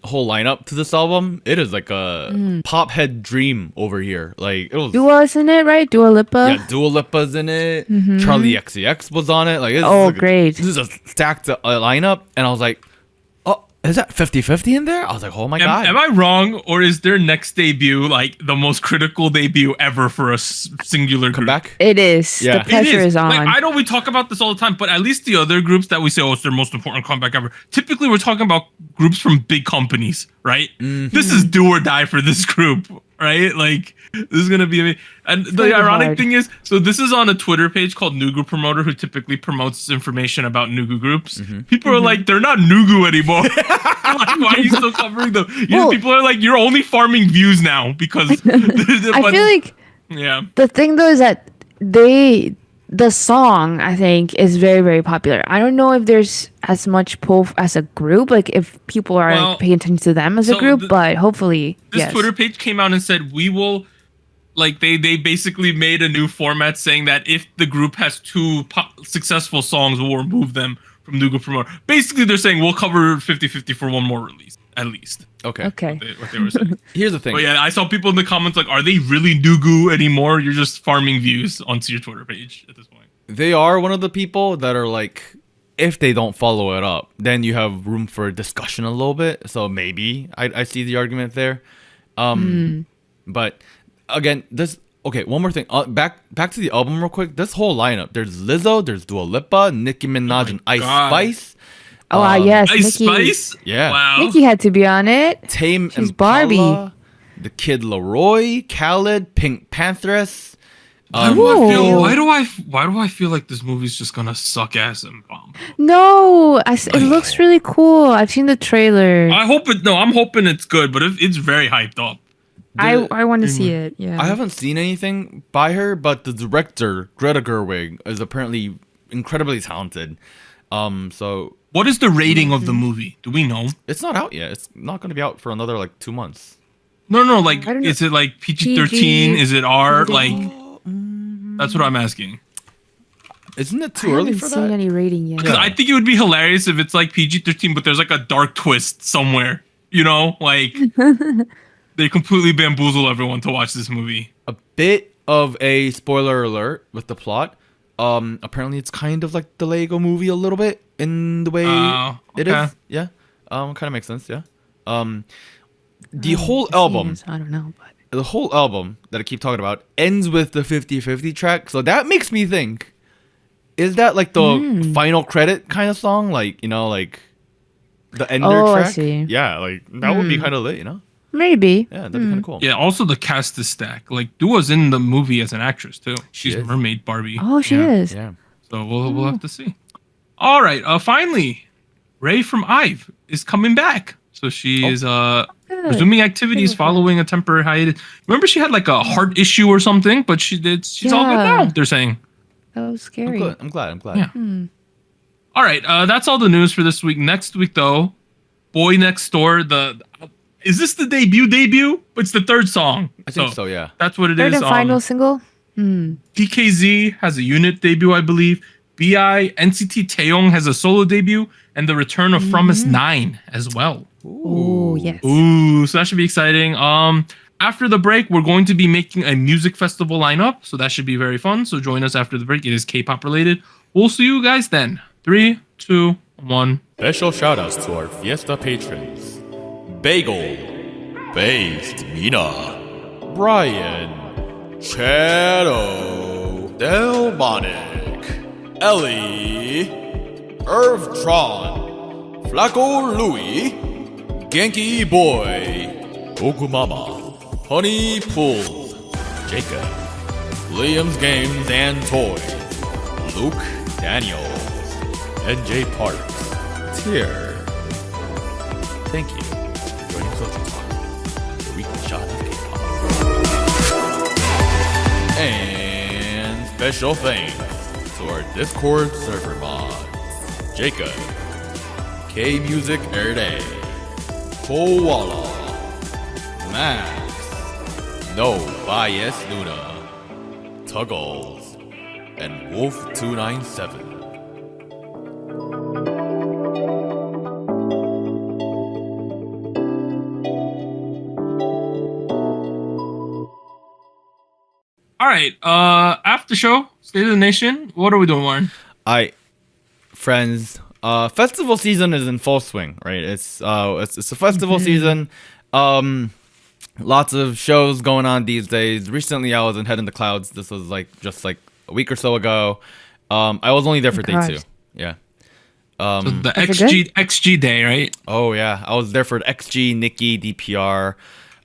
whole lineup to this album. It is like a pop head dream over here. Like it was. Dua's in it, right? Dua Lipa. Yeah, Dua Lipa's in it. Charlie XCX was on it. Like, it's Oh, like great. This is a stacked lineup, and I was like, "Oh, is that 50/50 in there?" I was like, "Oh my god!" Am I wrong, or is their next debut like the most critical debut ever for a singular Come group? back. It is. Yeah. The It pressure is on. Like, I know we talk about this all the time, but at least the other groups that we say, oh, it's their most important comeback ever. Typically, we're talking about groups from big companies, right? This is do or die for this group, right? Like, this is gonna be amazing. And the gonna be ironic hard. thing is, so this is on a Twitter page called Nugu Promoter, who typically promotes information about Nugu groups. People are like, they're not Nugu anymore. Like, why are you still covering them? Well- People are like, you're only farming views now because. I feel like yeah. the thing though is that the song I think is very, very popular. I don't know if there's as much pull as a group, like if people are Well, paying attention to them as a so group, the- but hopefully, This yes. Twitter page came out and said we will, like they basically made a new format saying that if the group has 2 successful songs, we'll remove them from Nugu Promoter. Basically, they're saying we'll cover 50/50 for one more release at least. Okay. Okay. What they were saying. Here's the thing. But yeah, I saw people in the comments like, are they really Nugu anymore? You're just farming views onto your Twitter page at this point. They are one of the people that are like, if they don't follow it up, then you have room for discussion a little bit. So maybe I see the argument there. But again, this okay. One more thing. Back to the album real quick. This whole lineup. There's Lizzo. There's Dua Lipa, Nicki Minaj, and Ice God. Spice. Oh, yes, Ice Nikki. Spice? Yeah. Wow. Nikki had to be on it. Tame She's Impala, Barbie. The Kid Laroi, Khaled, Pink Pantheress. Why Whoa. do I feel like this movie's just gonna suck ass and bomb? No, it looks really cool. I've seen the trailer. I'm hoping it's good, but it's very hyped up. I want to see it. Yeah. I haven't seen anything by her, but the director, Greta Gerwig, is apparently incredibly talented. So What is the rating of the movie? Do we know? it's not out yet. It's not going to be out for another like 2 months. No, like, I don't know. is it like PG-13? Is it R? PG. Like, that's what I'm asking. Isn't it I too early haven't for seen that? any rating yet. Because I think it would be hilarious if it's like PG-13, but there's like a dark twist somewhere. You know, like they completely bamboozle everyone to watch this movie. A bit of a spoiler alert with the plot. Apparently it's kind of like the Lego movie a little bit in the way it okay. is. Yeah. Kind of makes sense. Yeah. The whole album. I don't know, but The whole album that I keep talking about ends with the 50-50 track. So that makes me think, is that like the final credit kind of song? Like, you know, like the ender track? I see. Yeah, like that would be kind of lit, you know? maybe. Yeah, that'd be kind of cool. Yeah. Also, the cast is stacked. Like, Dua's in the movie as an actress too. She's is. Mermaid Barbie. Oh, she Yeah. is. Yeah. So we'll have to see. All right. Finally, Ray from IVE is coming back. So she is resuming activities following a temporary hiatus. Remember, she had like a heart issue or something, but she's all good Yeah. now. They're saying. That was scary. I'm glad. Yeah. All right. That's all the news for this week. Next week, though, Boy Next Door. Is this the debut? It's the third song. I think so, yeah. That's what it Third is. and final single. DKZ has a unit debut, I believe. BI NCT Taeyong has a solo debut, and the return of From Us 9 as well. Oh, yes. Ooh, so that should be exciting. After the break, we're going to be making a music festival lineup, so that should be very fun. So join us after the break. It is K-pop related. We'll see you guys then. 3, 2, 1. Special shoutouts to our Fiesta patrons: Bagel, Based Mina, Brian, Shadow, Delmonic, Ellie, Irvtron, Flaco Louie, Genki Boy, Okumama, Honey Pool, Jacob, Liam's Games and Toys, Luke Daniels, NJ Parks, Tier. Thank you for joining SojuTalk, the weekly shot of K-pop. And special thanks to our Discord server mods: Jacob, K Music Erday, Koala, Max, No Bias Luna, Tuggles, and Wolf297. All right. After show, State of the Nation. What are we doing, Warren? Friends, festival season is in full swing, right? It's a festival season. Lots of shows going on these days. Recently, I was in Head in the Clouds. This was just a week or so ago. I was only there for day Gosh. 2. Yeah. So the Was it XG day, right? Oh yeah, I was there for XG, Nikki, DPR,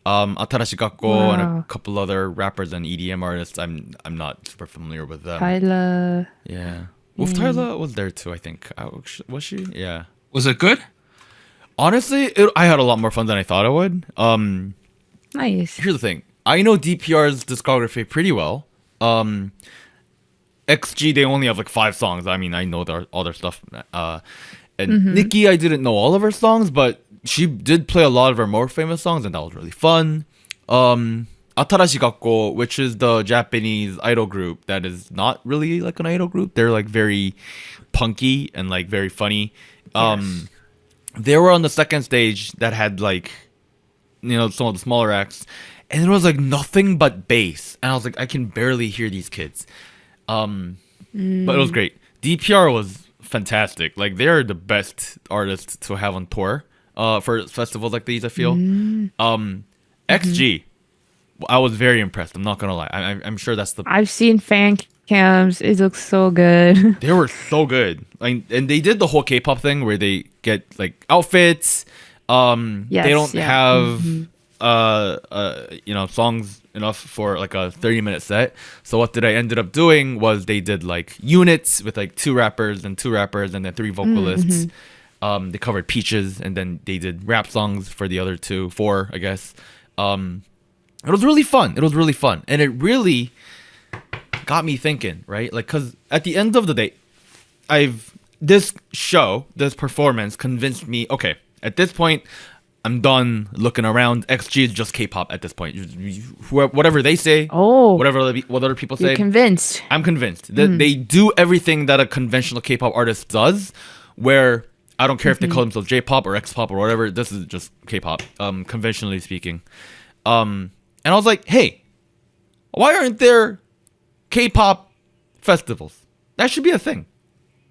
Atarashi Gakko, and a Wow. couple other rappers and EDM artists. I'm not super familiar with them. Tyler. Yeah. Wolf Tyler was there too, I think. Was she? Yeah. Was it good? Honestly, I had a lot more fun than I thought I would. Nice. Here's the thing. I know DPR's discography pretty well. XG, they only have like 5 songs. I mean, I know all their stuff. And Nikki, I didn't know all of her songs, but she did play a lot of her more famous songs, and that was really fun. Atarashi Gakko, which is the Japanese idol group that is not really like an idol group. They're like very punky and like very funny. They were on the second stage that had like, some of the smaller acts, and it was like nothing but bass, and I was like, I can barely hear these kids. But it was great. DPR was fantastic. Like, they're the best artists to have on tour for festivals like these, I feel. XG, I was very impressed. I'm not gonna lie. I'm sure that's the I've seen fan cams. It looks so good. They were so good. Like, and they did the whole K-pop thing where they get like outfits. They don't have songs enough for like a 30-minute set. So what I ended up doing was they did like units with like 2 rappers and 2 rappers and then 3 vocalists. They covered Peaches, and then they did rap songs for the other 4, I guess. It was really fun. And it really got me thinking, right? Like, because at the end of the day, this performance convinced me, okay, at this point, I'm done looking around. XG is just K-pop at this point. Whatever they say, what other people say. You're convinced. I'm convinced that they do everything that a conventional K-pop artist does, where I don't care if they call themselves J-pop or X-pop or whatever. This is just K-pop, conventionally speaking. And I was like, hey, why aren't there K-pop festivals? That should be a thing,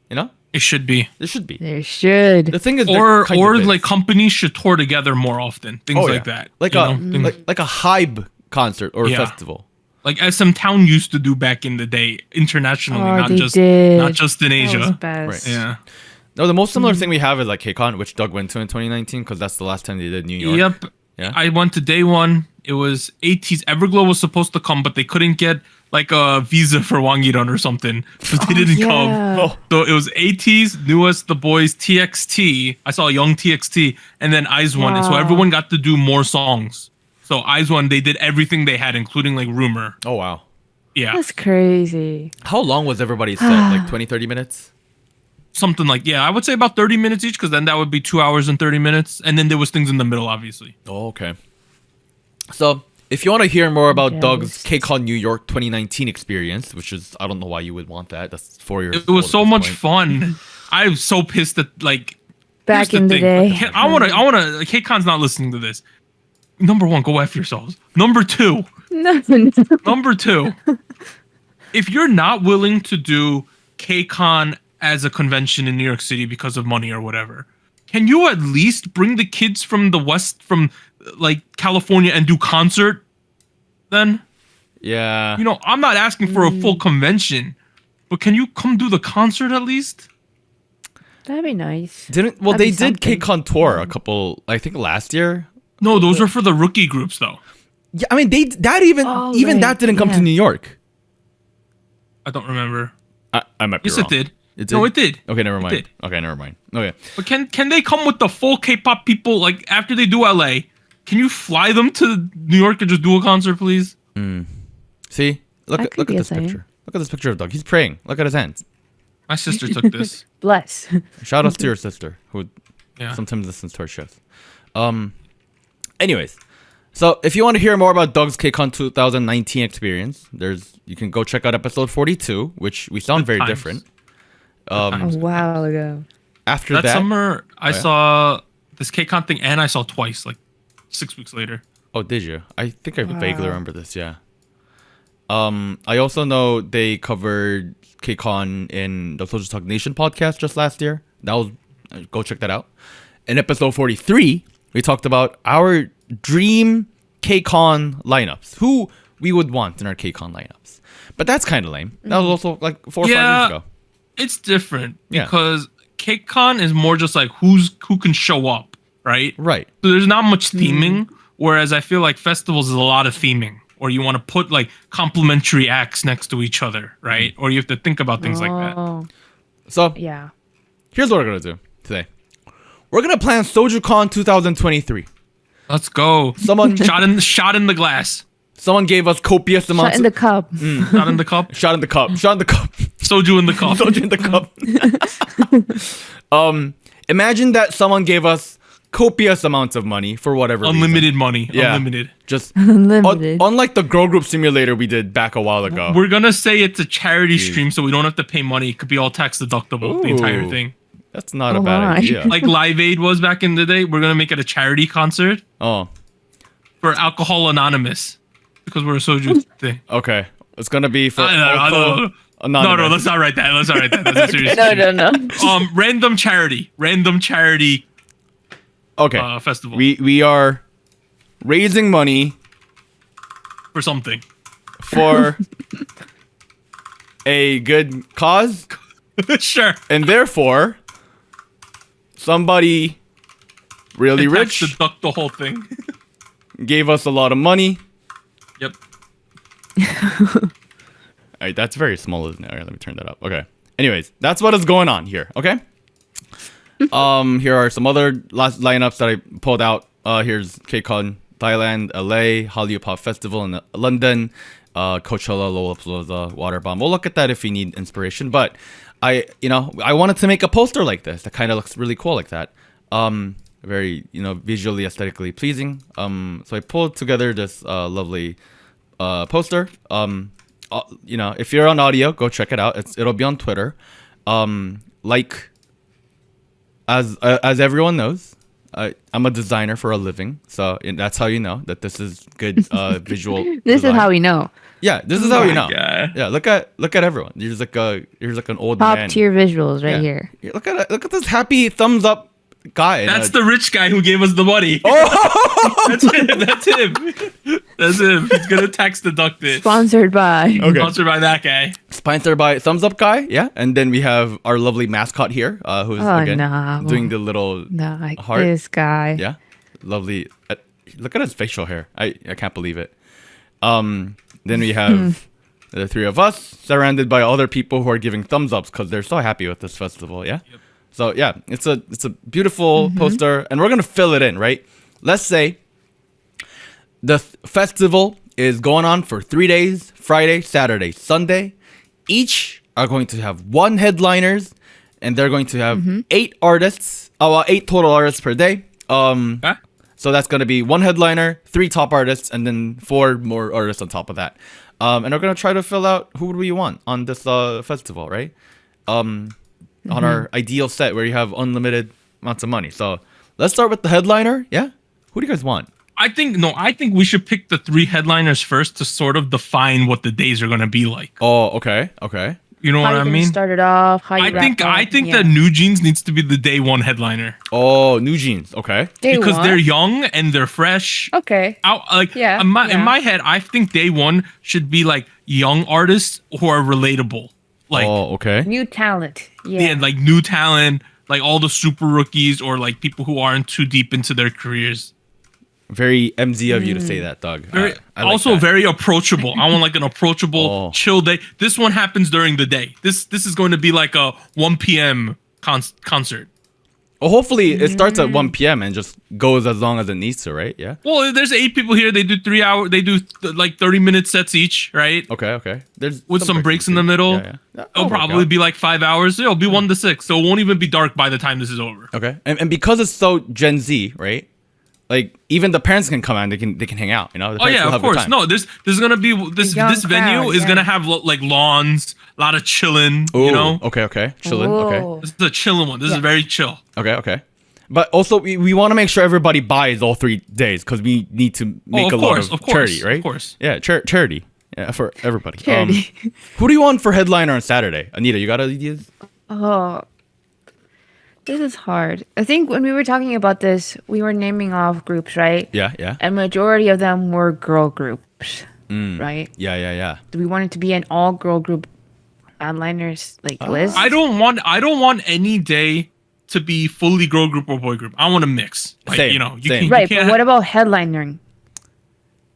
you know? It should be. There should be. There should. The thing is, or like companies should tour together more often. Things like that. Like a HYBE concert or festival. Like SM Town used to do back in the day, internationally, not just in Asia. That was best. Right. Yeah. No, the most similar thing we have is like KCON, which Doug went to in 2019, because that's the last time they did New York. Yep. Yeah. I went to day 1. It was ATEEZ. Everglow was supposed to come, but they couldn't get like a visa for Wangirun or something, so they didn't come. Oh. So it was ATEEZ, Newest, The Boys, TXT. I saw Young TXT, and then IZONE. And so everyone got to do more songs. So IZONE, they did everything they had, including like Rumor. Oh, wow. Yeah. That's crazy. How long was everybody's set? Like 20, 30 minutes? Something like, I would say about 30 minutes each, because then that would be 2 hours and 30 minutes. And then there was things in the middle, obviously. Oh, okay. So, if you want to hear more about Yes. Doug's KCON New York 2019 experience, which is, I don't know why you would want that. That's 4 years It was old so at this much point. fun. I was so pissed that, like... Back here's in the thing. day. I want to... KCON's not listening to this. Number 1, go F yourselves. Number 2. No. Number 2. If you're not willing to do KCON as a convention in New York City because of money or whatever, can you at least bring the kids from the West, from like California, and do concert then? Yeah. You know, I'm not asking for a full convention, but can you come do the concert at least? That'd be nice. They That'd be did something. KCON tour a couple, I think last year. No, those were for the rookie groups though. Yeah, I mean, even that didn't come to New York. I don't remember. I might be Yes, wrong. it did. It did? No, it did. Okay, never It mind. did. Okay, never mind. Okay. But can they come with the full K-pop people, like after they do LA? Can you fly them to New York and just do a concert, please? See? Look That at could be a this thing. picture. Look at this picture of Doug. He's praying. Look at his hands. My sister took this. Bless. Shout out to your sister, who Yeah. sometimes listens to our shows. Anyways, so if you want to hear more about Doug's KCON 2019 experience, you can go check out episode 42, which we sound very times. different. A while ago. After That that, summer, I yeah. saw this KCON thing, and I saw twice, like 6 weeks later. oh, did you? I think I vaguely remember this. Yeah. I also know they covered KCON in the SojuTalk Nation podcast just last year. That was go check that out. In episode 43, we talked about our dream KCON lineups, who we would want in our KCON lineups. But that's kind of lame. That was also like 4 or 5 years ago. It's different Yeah. because KCON is more just like who can show up, right? Right. So there's not much theming, whereas I feel like festivals is a lot of theming, or you want to put like complementary acts next to each other, right? Or you have to think about things like that. Oh, So yeah. here's what we're going to do today. We're going to plan SojuCon 2023. Let's go. Someone shot in the glass. Someone gave us copious Shut amounts in the cup. Shot in the cup. Shot in the cup. Shot in the cup. Soju in the cup. Soju in the cup. Imagine that someone gave us copious amounts of money for whatever Unlimited reason. money. Yeah. Unlimited. Just Unlimited. unlike the girl group simulator we did back a while ago. We're gonna say it's a charity stream, so we don't have to pay money. It could be all tax deductible, the entire Ooh. thing. That's not a Oh bad my. idea. Like Live Aid was back in the day. We're gonna make it a charity concert Oh, for Alcohol Anonymous because we're a soju thing. okay. It's gonna be for I don't know. Anonymous. No, let's not write that. Let's not write that. That's a serious No, issue. no. Random charity Okay. festival We are raising money for something. for a good cause, Sure. and therefore somebody really Attached rich to duck the whole thing. gave us a lot of money. Yep. All right, that's very small, isn't it? All right, let me turn that up. Okay. Anyways, that's what is going on here. Okay. Here are some other last lineups that I pulled out. Here's KCON Thailand, LA, Hallyu Pop Festival in London, Coachella, Lollapalooza, Waterbomb. We'll look at that if you need inspiration. But I wanted to make a poster like this that kind of looks really cool like that. Very, visually, aesthetically pleasing. So I pulled together this lovely poster. If you're on audio, go check it out. It'll be on Twitter. As everyone knows, I'm a designer for a living, so that's how you know that this is good visual. This design. is how we know. Yeah, this is how you know. God. Yeah, look at everyone. Here's like an old Top man. tier visuals right here. Yeah, look at this happy thumbs up guy. That's the rich guy who gave us the money. Oh! That's him. That's him. That's him. He's gonna tax deduct it. Sponsored by. Okay. Sponsored by that guy. Sponsored by Thumbs Up Guy, yeah. And then we have our lovely mascot here, who's again doing the little heart. This guy. Yeah, lovely. Look at his facial hair. I can't believe it. Then we have the three of us surrounded by other people who are giving thumbs ups because they're so happy with this festival. Yeah. Yep. So yeah, it's a beautiful poster, and we're gonna fill it in, right? Let's say the festival is going on for 3 days: Friday, Saturday, Sunday. Each are going to have one headliners, and they're going to have 8 artists. 8 total artists per day. Huh? So that's going to be 1 headliner, 3 top artists, and then 4 more artists on top of that. And we're going to try to fill out who do we want on this festival, right? On our ideal set where you have unlimited amounts of money. So let's start with the headliner. Yeah? Who do you guys want? I think we should pick the 3 headliners first to sort of define what the days are gonna be like. Oh, okay. You know How what I you mean? start it off? How you I think yeah. that New Jeans needs to be the day 1 headliner. Oh, New Jeans. Okay. Day Because one? they're young and they're fresh. Okay. Yeah, in yeah. my head, I think day 1 should be like young artists who are relatable. Like okay. New talent. Yeah. like new talent, like all the super rookies or like people who aren't too deep into their careers. Very MZ of you to say that, Doug. Very, I like also that. very approachable. I want like an approachable, chill day. This one happens during the day. This is going to be like a 1 p.m. concert. Well, hopefully it starts at 1 p.m. and just goes as long as it needs to, right? Yeah. Well, there's 8 people here. They do 3 hour. They do like 30-minute sets each, right? Okay. There's With some breaks in the middle. Yeah. It'll probably be like 5 hours. It'll be 1 to 6, so it won't even be dark by the time this is over. Okay. And because it's so Gen Z, right? Like even the parents can come out and they can hang out, you know? The Oh parents yeah, will of have a good course. time. No, this gonna be this young venue crowd, is yeah. gonna have like lawns, a lot of chilling. Ooh, You know, Okay. Chillin'. Okay. Whoa. this is a chilling one. This is very chill. Okay. But also we want to make sure everybody buys all 3 days because we need to make a lot of charity, right? Of course. Yeah, charity. Yeah, for everybody. Charity. Who do you want for headliner on Saturday? Anita, you got ideas? Oh, this is hard. I think when we were talking about this, we were naming off groups, right? Yeah. And majority of them were girl groups, right? Yeah. Do we want it to be an all girl group headliners list? I don't want any day to be fully girl group or boy group. I want a mix. Like, Same, you know, you same. can't, Right, you but can't what about headlining?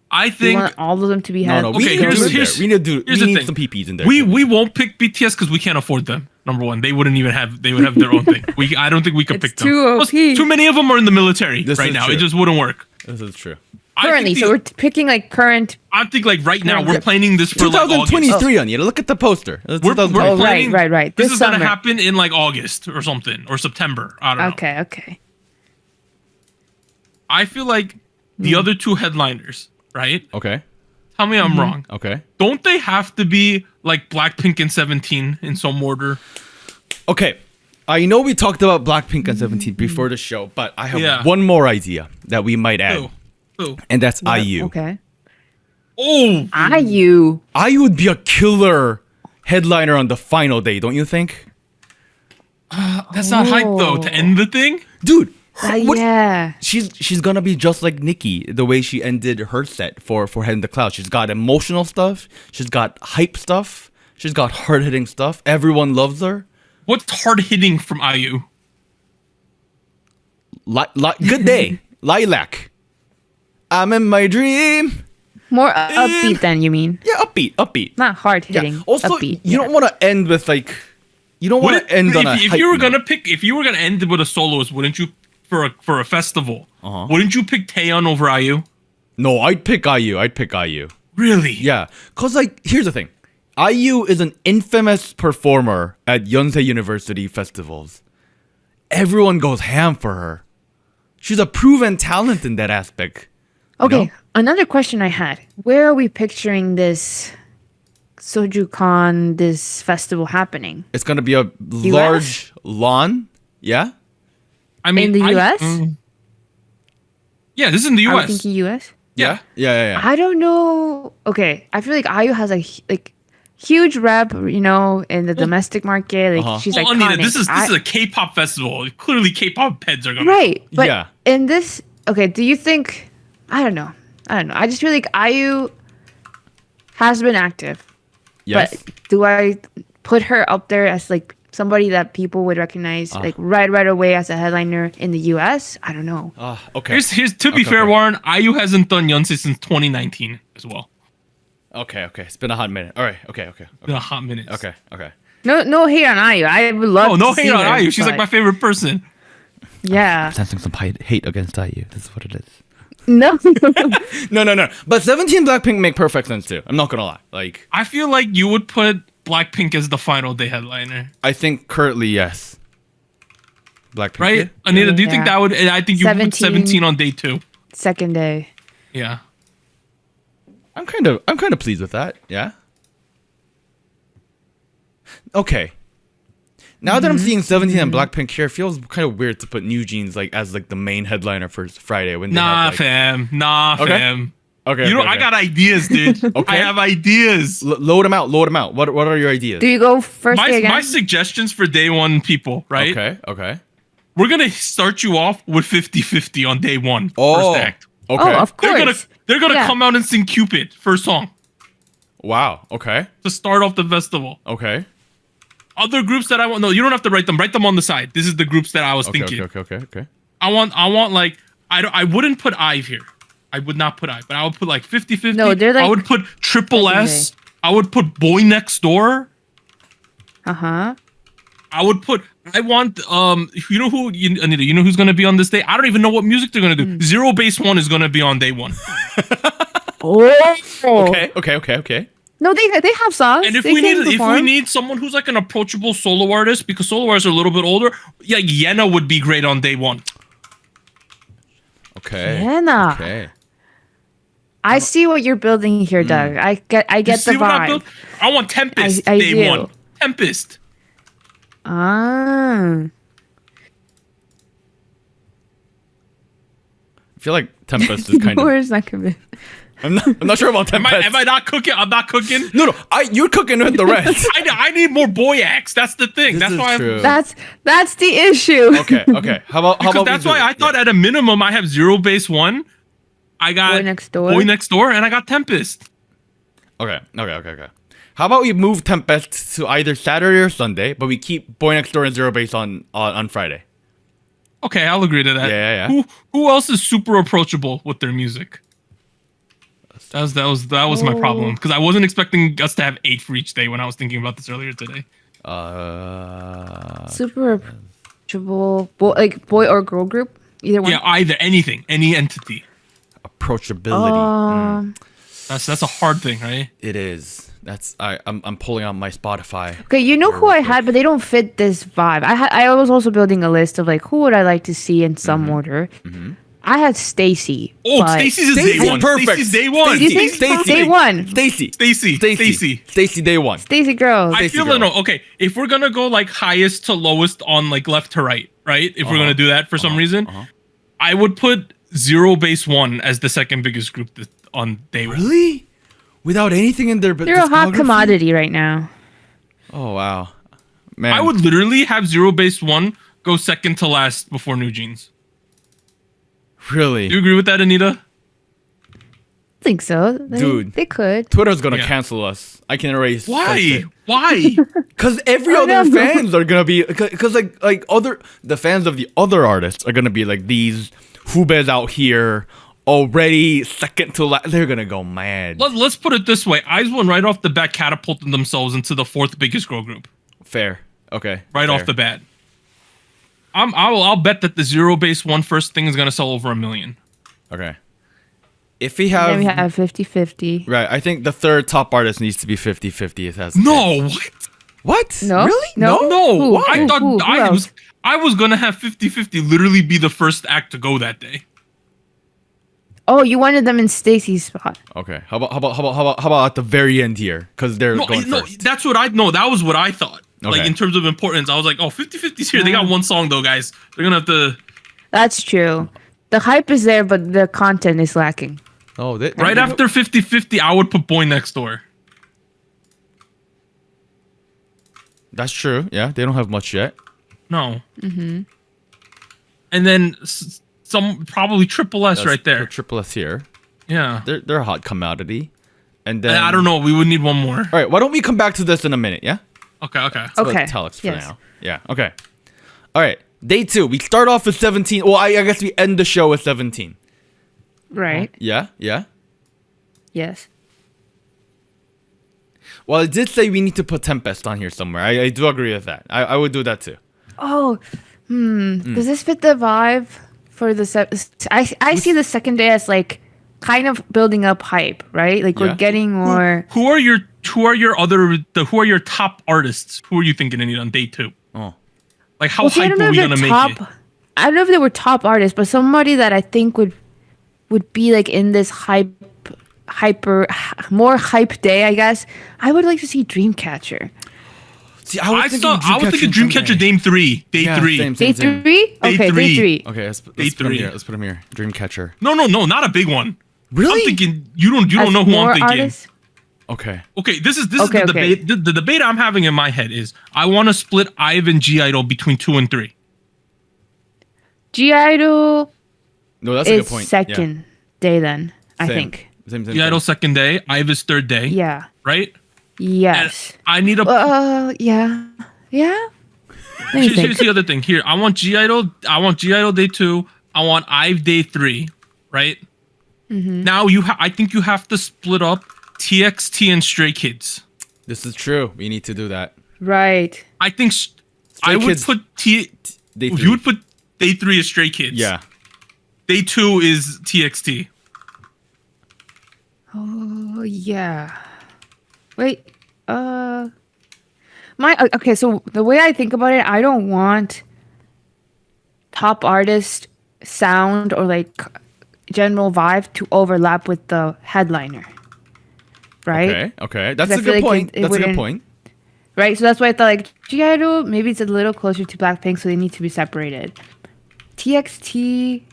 I Do you think want all of them to be No, we Okay, need to here's- do it here's- there. We need to here's we the need thing. some PPs in there. we won't pick BTS because we can't afford them. Number one, they wouldn't even have. They would have their own thing. I don't think we could It's pick them. too Plus, OP. too many of them are in the military This right is now. true. It just wouldn't work. This is true. Currently, so we're picking current. I think like right now we're Current. planning this for like August. 2023 on you. Look at the poster. It's We're 2023. Oh, planning, right. This This is gonna summer. happen in like August or something or September. I don't know. Okay. I feel like the other 2 headliners, right? Okay. Tell me I'm wrong. Okay. Don't they have to be like Blackpink and 17 in some order? Okay. I know we talked about Blackpink and 17 before the show, but I have Yeah. one more idea that we might add, Who? and that's IU. Okay. Oh, IU. IU would be a killer headliner on the final day, don't you think? that's not hype though to end the thing. Dude, what- Yeah. she's gonna be just like Nicki, the way she ended her set for Head in the Clouds. She's got emotional stuff, she's got hype stuff, She's got hard-hitting stuff. Everyone loves her. What's hard hitting from IU? Good day. Lilac. I'm in my dream. More upbeat than you mean. Yeah, upbeat. Not hard hitting. Yeah. Also, upbeat. you don't want to end with like. You don't want to end on a. If you were gonna pick, if you were gonna end with a soloist, wouldn't you for a festival? Wouldn't you pick Taeyeon over IU? No, I'd pick IU. Really? Yeah, cause like here's the thing, IU is an infamous performer at Yonsei University festivals. Everyone goes ham for her. She's a proven talent in that aspect. Okay, know? another question I had. Where are we picturing this SojuCon, this festival happening? It's gonna be a large lawn. Yeah. I mean, In the US? Yeah, this is in the Are we US. thinking US? Yeah. I don't know. Okay, I feel like IU has a huge rep, you know, in the domestic market. Like she's Well, iconic. Anita, this is a K-pop festival. Clearly, K-pop heads are gonna. right, but Yeah. in this, okay, do you think? I don't know. I just feel like IU has been active. Yes. But do I put her up there as like somebody that people would recognize like right away as a headliner in the US? I don't know. Okay. Here's to be fair, okay. Warren. IU hasn't done Yonsei since 2019 as well. Okay. It's been a hot minute. All right. Okay. Been a hot minute. Okay. No hate on IU. I would love. Oh, no to hate see on her, IU. She's like but my favorite person. Yeah. Sensing some hate against IU. This is what it is. No. No. But 17 Blackpink make perfect sense too. I'm not gonna lie. Like, I feel like you would put Blackpink as the final day headliner, I think currently yes. Blackpink. right? Yeah. Anita, do you think Yeah. that would? I think you would put 17. 17 on day 2. Second day. Yeah. I'm kind of pleased with that. Yeah. Okay. Now that I'm seeing 17 and Blackpink here, it feels kind of weird to put New Jeans like as like the main headliner for Friday when they Nah, have, like, fam. Okay. Fam. Okay. You know, okay. I got ideas, dude. Okay. I have ideas. Load them out. What are your ideas? Do you go first day again? My suggestions for day 1 people, right? Okay. We're going to start you off with 50-50 on day 1. Oh. First act. Okay. Oh, of course. They're gonna Yeah. come out and sing Cupid first song Wow. Okay. to start off the festival. Okay. Other groups that I want, no, you don't have to write them. Write them on the side. This is the groups that I was thinking. Okay. I want like I wouldn't put IVE here. I would not put IVE, but I would put like 50-50. No, they're like I would put Triple second S. I would put Boy Next Door. Uh-huh. I would put. I want you know who Anita. You know who's gonna be on this day? I don't even know what music they're gonna do. Zero Base One is gonna be on day 1. Oh. Okay. No, they have songs. And if They we can need perform. someone who's like an approachable solo artist, because solo artists are a little bit older, yeah, Yena would be great on day 1. Okay. Yenna. Okay. I see what you're building here, Doug. I get You the see what I vibe. built? I want Tempest I day do. 1. Tempest. Ah. I feel like Tempest is kind of. Where's that coming? I'm not sure about Tempest. Am I not cooking? I'm not cooking. No. You're cooking with the rest. I need more boy acts. That's the thing. This That's is why. true. That's the issue. Okay. How about Because we that's do why it? I thought at a minimum I have Zero Base 1. I got Boy Next Door. Boy Next Door, and I got Tempest. Okay. How about we move Tempest to either Saturday or Sunday, but we keep Boy Next Door and Zero Base on Friday? Okay, I'll agree to that. Yeah. Who else is super approachable with their music? That was my problem, because I wasn't expecting us to have 8 for each day when I was thinking about this earlier today. Super approachable, like boy or girl group, either one. Yeah, either anything, any entity. Approachability. That's a hard thing, right? It is. I'm pulling out my Spotify. Okay, you know who I had, but they don't fit this vibe. I was also building a list of like who would I like to see in some order. I had Stacy. Oh, but- Stacy's Stacey's day 1. perfect. Stacy's day 1. Do you think Stacey. day one? Stacy. Day 1. Stacy girl. I Stacey feel girl. no. Okay, if we're gonna go like highest to lowest on like left to right, right? If we're gonna do that for some reason, I would put Zero Base 1 as the second biggest group on day 1. Really? Without anything in their They're a hot discography? commodity right now. Oh wow, man! I would literally have Zero Base 1 go second to last before New Jeans. really. Do you agree with that, Anita? think so. Dude. They could. Twitter's gonna Yeah. cancel us. I can already. sense Why? it. Why? Because every I other know. fans are gonna be, because the fans of the other artists are gonna be like, these Hubes out here already second to last. They're gonna go mad. Let's put it this way: IZ*ONE right off the bat catapulted themselves into the 4th biggest girl group. Fair. Okay. Right fair. off the bat. I'll bet that the zero base one first thing is gonna sell over 1 million. Okay. If we Then we have, have 50-50. right, I think the third top artist needs to be 50-50. It has No, what? What? No? Really? No? No, Who? I Who? thought Who else? I was gonna have 50-50 literally be the first act to go that day. Oh, you wanted them in Stacy's spot. Okay. How about at the very end here? Because they're going No, first. that's what I know. That was what I thought. Like Okay. in terms of importance, I was like, oh, 50-50's here. They got one song though, guys. They're gonna have to. That's true. The hype is there, but the content is lacking. Oh, Right after 50-50, I would put Boy Next Door. That's true. Yeah, they don't have much yet. No. Mm-hmm. And then some probably Triple S right there. Triple S here. Yeah. They're a hot commodity. And then I don't know. We would need one more. All right, why don't we come back to this in a minute? Yeah. Okay. Okay. Telex for Yes. now. Yeah. Okay. All right. Day 2. We start off with 17. Well, I guess we end the show with 17. Right. Yeah. Yeah. Yes. Well, it did say we need to put Tempest on here somewhere. I do agree with that. I would do that too. Oh, Does this fit the vibe for the I see the second day as like kind of building up hype, right? Like Yeah. we're getting more. Who are your top artists? Who are you thinking to need on day 2? Oh. Like how Well, see, I hype don't know are if we they're gonna make top. it? I don't know if they were top artists, but somebody that I think would be like in this more hype day, I guess. I would like to see Dreamcatcher. See, I was thinking Dreamcatcher Day 3. Day 3. Same, Day same. 3? Okay, Day day 3. Okay, let's Day put him 3. here. Let's put him here. Dreamcatcher. No, not a big one. Really? I'm thinking you don't know who I'm thinking. Okay. Okay, this is Okay, the okay. debate. The debate I'm having in my head is I want to split IVE and G-Idol between 2 and 3. G-Idol No, that's a is good point. second day then, I Same. think. Same. G-Idol second day, IVE is third day. Yeah. Right? And Yes. I need a. Yeah. Yeah. Let me Here's think. the other thing. Here, I want G-Idol. I want G-Idol day 2. I want IVE day 3. Right? Mm-hmm. Now I think you have to split up TXT and Stray Kids. This is true. We need to do that. Right. I think I would Kids put Day 3. You would put day 3 as Stray Kids. Yeah. Day 2 is TXT. Oh, yeah. Wait. Okay, so the way I think about it, I don't want top artist sound or like general vibe to overlap with the headliner. Right? Okay. That's I a feel good like point. it That's a good wouldn't- point. Right? So that's why I thought like G-Idol, maybe it's a little closer to Blackpink, so they need to be separated. TXT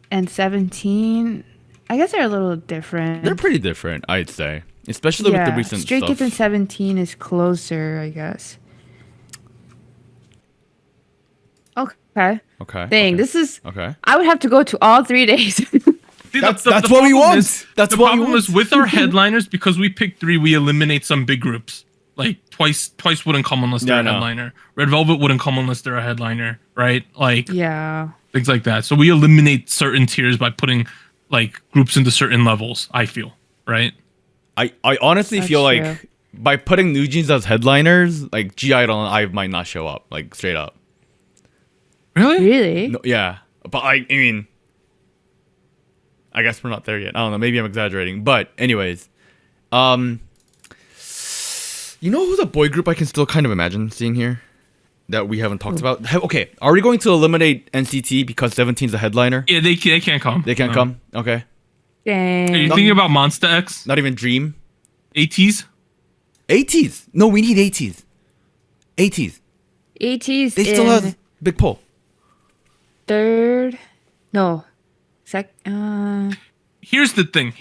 and 17, I guess they're a little different. They're pretty different, I'd say. Especially with the recent Stray stuff. Kids and 17 is closer, I guess. Okay. Okay. Dang, okay. this is. Okay. I would have to go to all 3 days. See, That's what we problem want. The problem is with our headliners, because we pick 3, we eliminate some big groups. Like Twice wouldn't come unless they're Yeah, a no. headliner. Red Velvet wouldn't come unless they're a headliner, right? Like Yeah. things like that. So we eliminate certain tiers by putting like groups into certain levels. I feel right. I honestly That's feel true. like by putting New Jeans as headliners, like G-Idol and IVE might not show up, like straight up. Really? No, yeah, but I mean, I guess we're not there yet. I don't know. Maybe I'm exaggerating, but anyways, you know who's a boy group I can still kind of imagine seeing here that we haven't talked about? Okay, are we going to eliminate NCT because 17's a headliner? Yeah, they can't come. They can't No. come. Okay, Dang. Are you thinking about Monsta X? not even Dream. ATs? 80s. No, we need 80s. 80s. AT's They still in have Big Pull. third. No. Here's the thing.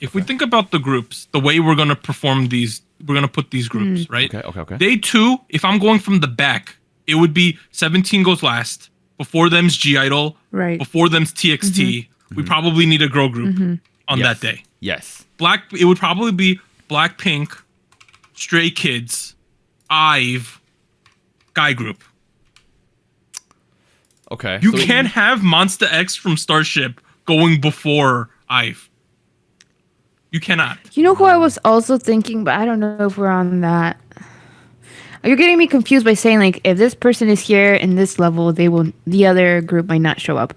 If we think about the groups, the way we're gonna perform these, we're gonna put these groups, right? Okay. Day 2, if I'm going from the back, it would be 17 goes last. Before them's G-Idol. Right. Before them's TXT. We probably need a girl group on that day. Yes. It would probably be Blackpink, Stray Kids, IVE, Guy Group. Okay. You can't have Monsta X from Starship going before IVE. You cannot. You know who I was also thinking, but I don't know if we're on that. You're getting me confused by saying like if this person is here in this level, the other group might not show up.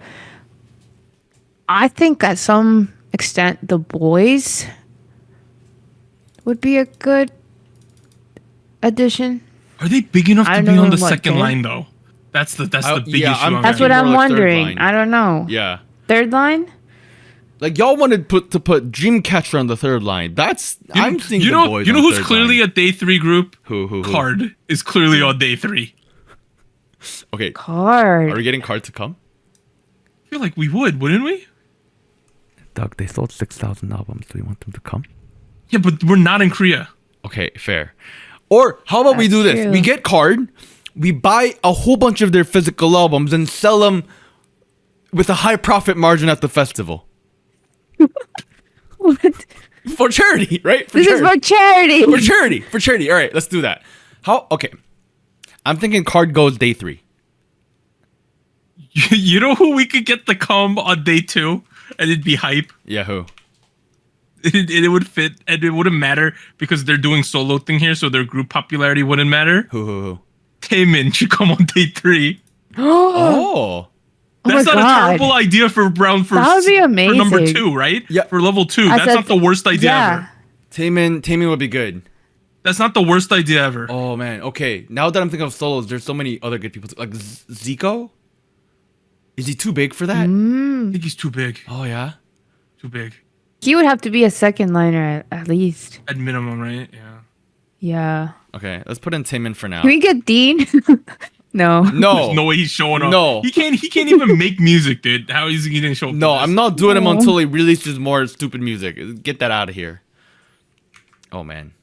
I think at some extent the boys would be a good addition. Are they big enough to I be don't on know the what, second okay. line though? That's the big yeah, issue. I'm That's thinking what I'm more like third wondering. line. I don't know. Yeah. Third line? Like y'all wanted to put Dreamcatcher on the third line. I'm seeing the boys. You know on who's third clearly line. a day 3 group? Who? KARD is clearly on day 3. Okay. KARD. Are we getting KARD to come? I feel like we would, wouldn't we? Doug, they sold 6,000 albums. Do we want them to come? Yeah, but we're not in Korea. Okay, fair. Or how about we That's do this? true. We get KARD, we buy a whole bunch of their physical albums and sell them with a high profit margin at the festival. What? For charity, right? This is for charity. For charity. All right, let's do that. Okay. I'm thinking KARD goes day 3. You know who we could get to come on day 2 and it'd be hype? Yeah, who? It would fit and it wouldn't matter because they're doing solo thing here, so their group popularity wouldn't matter. Who? Taemin should come on day 3. Oh. That's my not God. a terrible idea for round for That would be for number amazing. 2, right? Yeah. For level 2. I That's said- not the worst idea ever. Taemin would be good. That's not the worst idea ever. Oh man. Okay. Now that I'm thinking of solos, there's so many other good people. Like Zico. Is he too big for that? I think he's too big. Oh yeah. Too big. He would have to be a second liner at least. At minimum, right? Yeah. Yeah. Okay. Let's put in Taemin for now. Can we get Dean? No. No. There's no way he's showing up. No. He can't even make music, dude. How is he gonna show up? No, to this? I'm not doing him No. until he releases more stupid music. Get that out of here. Oh man.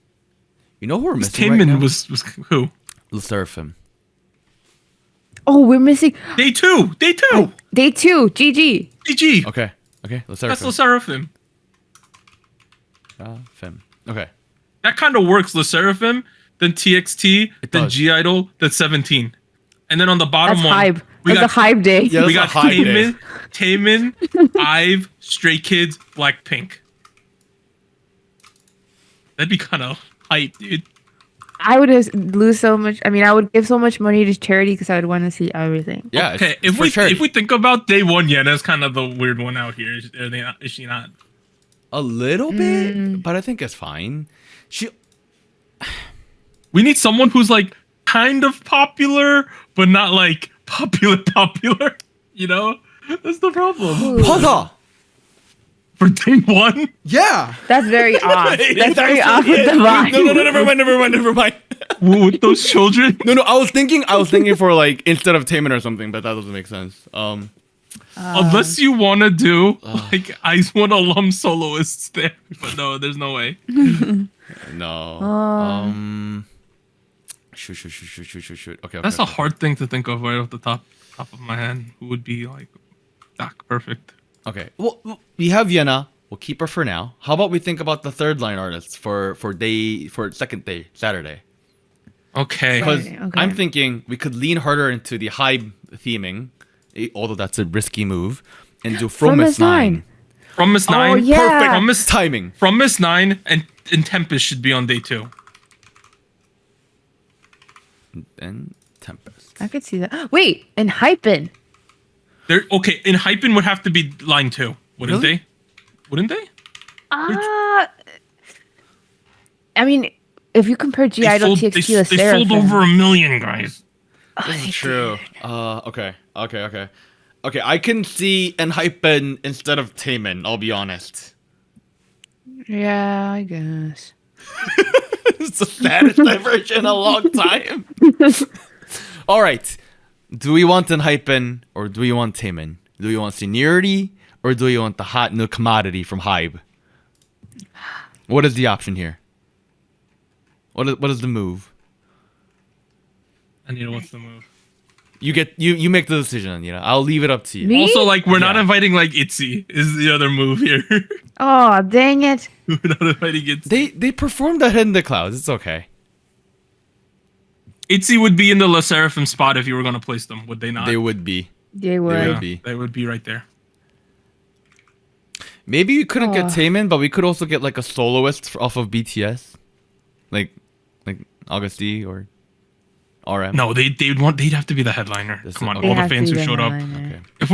You know who we're missing right Taemin now? was who? SSERAFIM. Oh, we're missing Day 2. Day 2. day 2. GG. GG. Okay. That's SSERAFIM. LeSeraphim. Fim. Okay. That kind of works. LeSeraphim, then TXT, It then does. G Idol, then 17. And then on the bottom That's one, hype. we That's a got hype day. Yeah. we That's got a hype day. Taemin, IVE, Stray Kids, Blackpink. That'd be kind of hype, dude. I would lose so much. I mean, I would give so much money to charity because I would want to see everything. Yeah. Okay, it's if for we charity. if we think about day 1, yeah, that's kind of the weird one out here. Is she not? A little bit, but I think it's fine. We need someone who's like kind of popular, but not like popular. You know, that's the problem. Pata. For day 1, Yeah. That's very odd. That's very odd actually with it. the vibe. No, never mind. with those children. No, I was thinking for like instead of Taemin or something, but that doesn't make sense. Unless you want to do like ICKY alum soloists there, but no, there's no way. No. Shoot. Okay. That's a hard thing to think of right off the top of my head. Who would be like doc perfect? Okay. Well, we have Yenna. We'll keep her for now. How about we think about the third line artists for second day, Saturday? Okay. Because Saturday, okay. I'm thinking we could lean harder into the high theming, although that's a risky move, and do From Miss 9. From Miss 9, Oh, yeah. perfect. From Miss Timing. From Miss 9 and Tempest should be on day 2. And Tempest. I could see that. Wait, and Hypin. They're okay. And Hypin would have to be line 2, wouldn't Really? they? Wouldn't they? I mean, if you compare G Idol, TXT, They sold over 1 million, guys. This is true. Okay. I can see Enhypen instead of Taemin, I'll be honest. Yeah, I guess. It's the saddest diversion in a long time. All right. Do we want Enhypen or do we want Taemin? Do we want seniority or do we want the hot new commodity from Hybe? What is the option here? What is the move? I need to watch the move. You make the decision. You know, I'll leave it up to you. Me? Also, like, we're not Yeah. inviting like ICKY is the other move here. Oh, dang it. We're not inviting ICKY. They performed that in the clouds. It's okay. ICKY would be in the SSERAFIM spot if you were gonna place them, would they not? They would be. They would. would be. They would be right there. Maybe we couldn't get Oh. Taemin, but we could also get like a soloist off of BTS, like Augusty or RM. No, they'd have to be the headliner. This Come is- on, They all the have to fans be who the showed up. headliner. Okay. If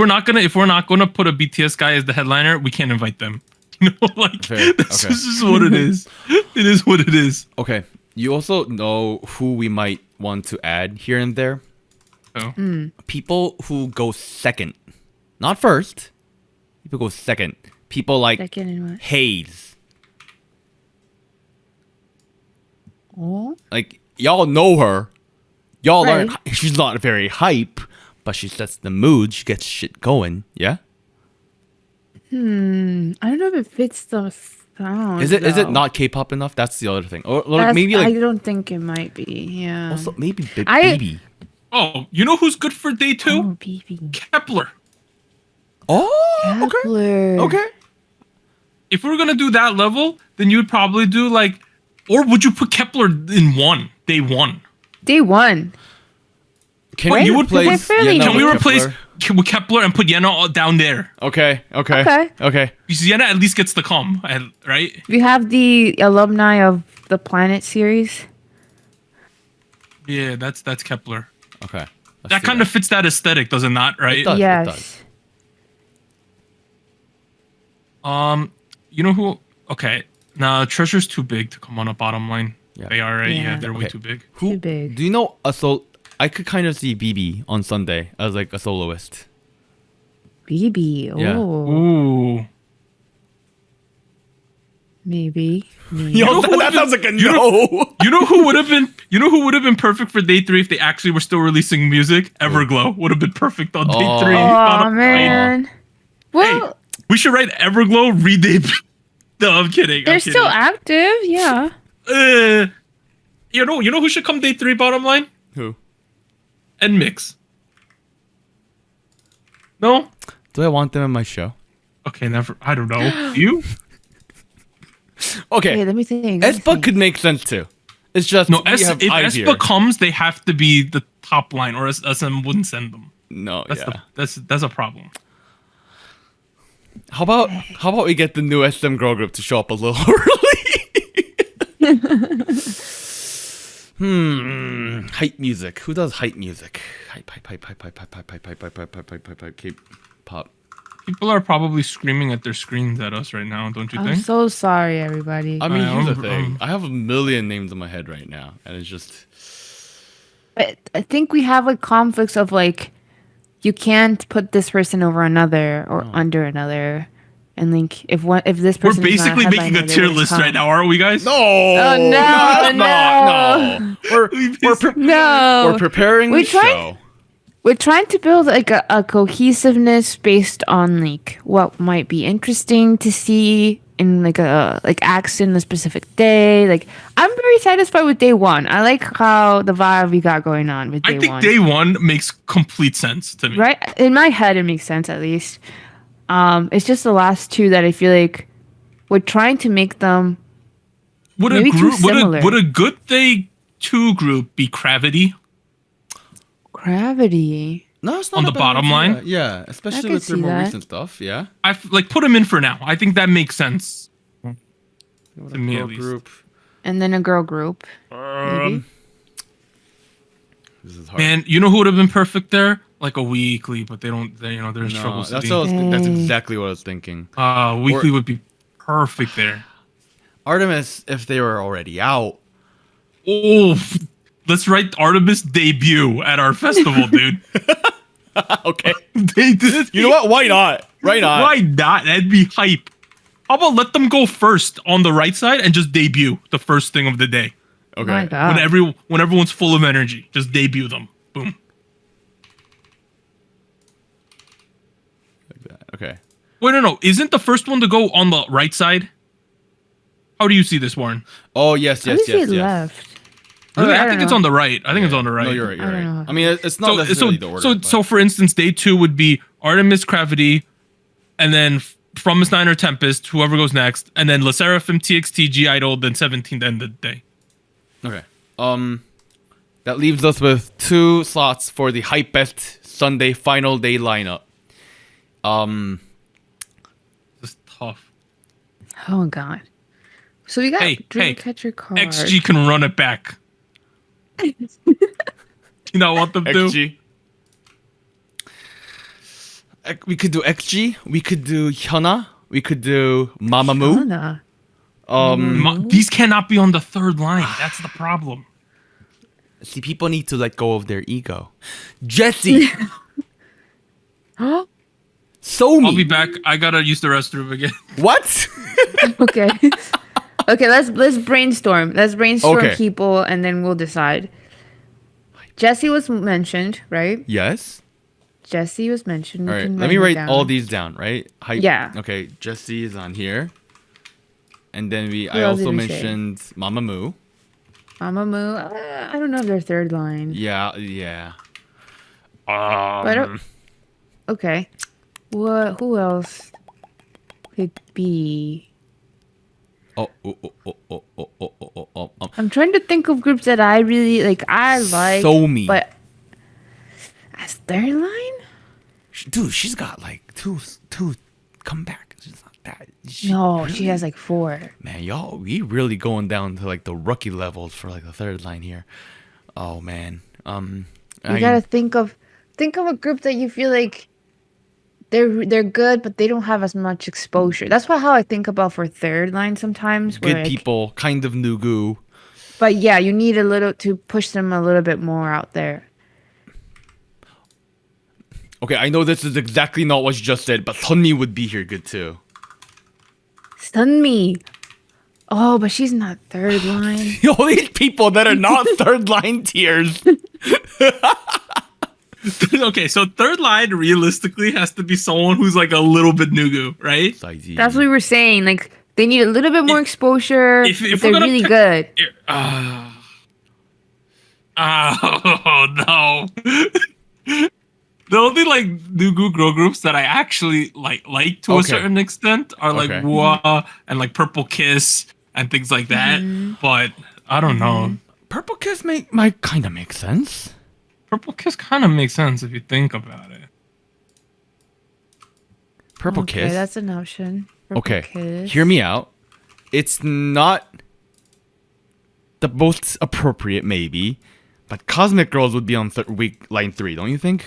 we're not gonna put a BTS guy as the headliner, we can't invite them. You know, like Fair. this Okay. is just what it is. It is what it is. Okay. You also know who we might want to add here and there. So, People who go second, not first. People go second. People like Second and what? Hayes. Oh. Like y'all know her. Y'all Right. learn she's not very hype, but she sets the mood. She gets shit going. Yeah. I don't know if it fits the sound. Is it though. not K-pop enough? That's the other thing. Or That's- maybe I like don't think it might be. Yeah. also maybe I- BB. oh, you know who's good for day 2? Oh, BB. Kepler. Oh, okay. Kepler. Okay. If we were gonna do that level, then you would probably do like, or would you put Kepler in day 1? Day 1. Can Wait, we you would replace? they're fairly Yena Can we with replace Kepler? with Kepler and put Yena down there? Okay. Okay. Because Yena at least gets the calm, right? We have the alumni of the Planet series. Yeah, that's Kepler. Okay. That kind of fits that aesthetic, does it not? Right? does. Yes. does. You know who? Okay, now Treasure's too big to come on a bottom line. Yeah. They are, right? Yeah, Yeah. they're way Okay. too big. Too big. Do you know a I could kind of see BB on Sunday as like a soloist. BB. Oh. Yeah. Ooh. Maybe. know who would've been- like a you know- You know who would have been? You know who would have been perfect for day 3 if they actually were still releasing music? Everglow would have been perfect on day Oh. 3. Oh, Bottom line. man. Well, We should write Everglow re-debut. No, I'm kidding. they're I'm still kidding. active. Yeah. You know who should come day 3 bottom line? Who? And Mix. No? Do I want them in my show? Okay, never. I don't know. You? Okay. Hey, let me think. Aespa could make sense too. It's just No, we have if eyes Espa here. comes, they have to be the top line, or SM wouldn't send them. No, That's yeah. that's a problem. How about we get the new SM girl group to show up a little early? Hype music. Who does hype music? Hype K-pop. People are probably screaming at their screens at us right now, don't you I'm think? so sorry, everybody. I mean, here's the I'm- thing. I have a million names in my head right now, and it's just But I think we have like conflicts of like, you can't put this person over another or under another, and like if this We're person is not basically making a headliner, they tier wouldn't list come. right now, aren't we, guys? no. Oh, no, that's not. no. We're No, we're preparing We the tried- show. We're trying to build like a cohesiveness based on like what might be interesting to see in like acts in a specific day. Like I'm very satisfied with day 1. I like how the vibe we got going on with day I think 1. day 1 makes complete sense to me. Right in my head, it makes sense at least. It's just the last 2 that I feel like we're trying to make them. Would Maybe a too group similar. would a good day 2 group be Gravity? Gravity. No, it's not On a the bad bottom idea. line? Yeah, especially could with their see more that. recent stuff. Yeah. Like put them in for now. I think that makes sense. To me, Girl at least. group. And then a girl group. Maybe. This is hard. Man, you know who would have been perfect there? Like a Weekly, but they don't. There's No, trouble. that's Dang. exactly what I was thinking. Weekly would be perfect there. Artemis, if they were already out. Oh, let's write Artemis debut at our festival, dude. Okay. They did. You know what? Why not? Why not? Why not? That'd be hype. How about let them go first on the right side and just debut the first thing of the day Okay. My God. when everyone's full of energy. Just debut them. Boom. Like that. Okay. Wait, no. Isn't the first one to go on the right side? How do you see this, Warren? Oh yes, I yes, see it yes, yes. left. Really, I I don't think it's know. on the right. I think it's on the right. No, you're right. I You're don't right. know. I mean, it's not necessarily the order. but- So for instance, day 2 would be Artemis Gravity, and then from Miss Nine or Tempest, whoever goes next, and then La Seraphim, TXT, G Idol, then 17 to end the day. Okay. That leaves us with 2 slots for the Hypest Sunday final day lineup. This is tough. Oh god. So we got Hey, Dreamcatcher card. XG can run it back. You know what them do? XG. We could do XG. We could do Hyuna. We could do Mamamoo. Anna. These cannot be on the third line. That's the problem. See, people need to let go of their ego. Jessie. Somi. I'll be back. I gotta use the restroom again. What? Okay. Okay, let's brainstorm. Let's brainstorm Okay. people and then we'll decide. Jessie was mentioned, right? Yes. Jessie was mentioned. All right. can Let me her write down. all these down. Right. Yeah. Okay. Jessie is on here. And then I else also did we say? mentioned Mamamoo. Mamamoo. I don't know if they're third line. Yeah. Yeah. But I don't- okay. What? Who else could be? Oh. I'm trying to think of groups that I really like. I like. Somi. But as third line? Dude, she's got like two comebacks. She's not that. No, she has like 4. Man, y'all, we really going down to like the rookie levels for like the third line here. Oh man. You gotta think of a group that you feel like they're good, but they don't have as much exposure. That's how I think about for third line sometimes. good where, like, people, kind of Nugu. But yeah, you need a little to push them a little bit more out there. Okay, I know this is exactly not what you just said, but Sunmi would be here good too. Sunmi. Oh, but she's not third line. All these people that are not third line tiers. Okay, so third line realistically has to be someone who's like a little bit Nugu, right? That's what we were saying. Like they need a little bit more exposure. if If, we're they're gonna really pick- good. Oh no. The only like Nugu girl groups that I actually like to a Okay. certain extent are like Okay. Wua and like Purple Kiss and things like that. But I don't know. Purple Kiss might kind of make sense. Purple Kiss kind of makes sense if you think about it. Purple Okay, Kiss. that's an option. Purple Okay, Kiss. hear me out. It's not the most appropriate, maybe, but Cosmic Girls would be on line 3, don't you think?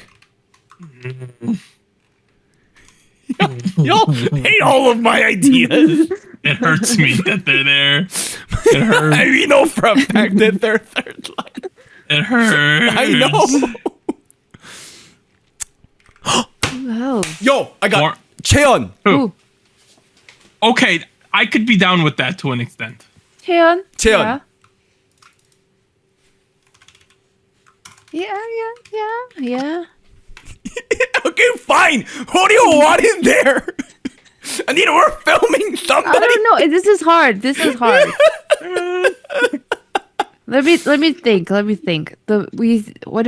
Y'all hate all of my ideas. It hurts me that they're there. It hurts. I know for a fact that they're third line. It hurts. I know. Who else? Yo, I got More- Cheon. Ooh, Okay, I could be down with that to an extent. Cheon. Cheon. Yeah. Okay, fine. What do you want in there? Anita, we're filming I somebody. don't know. This is hard. Let me think. What do we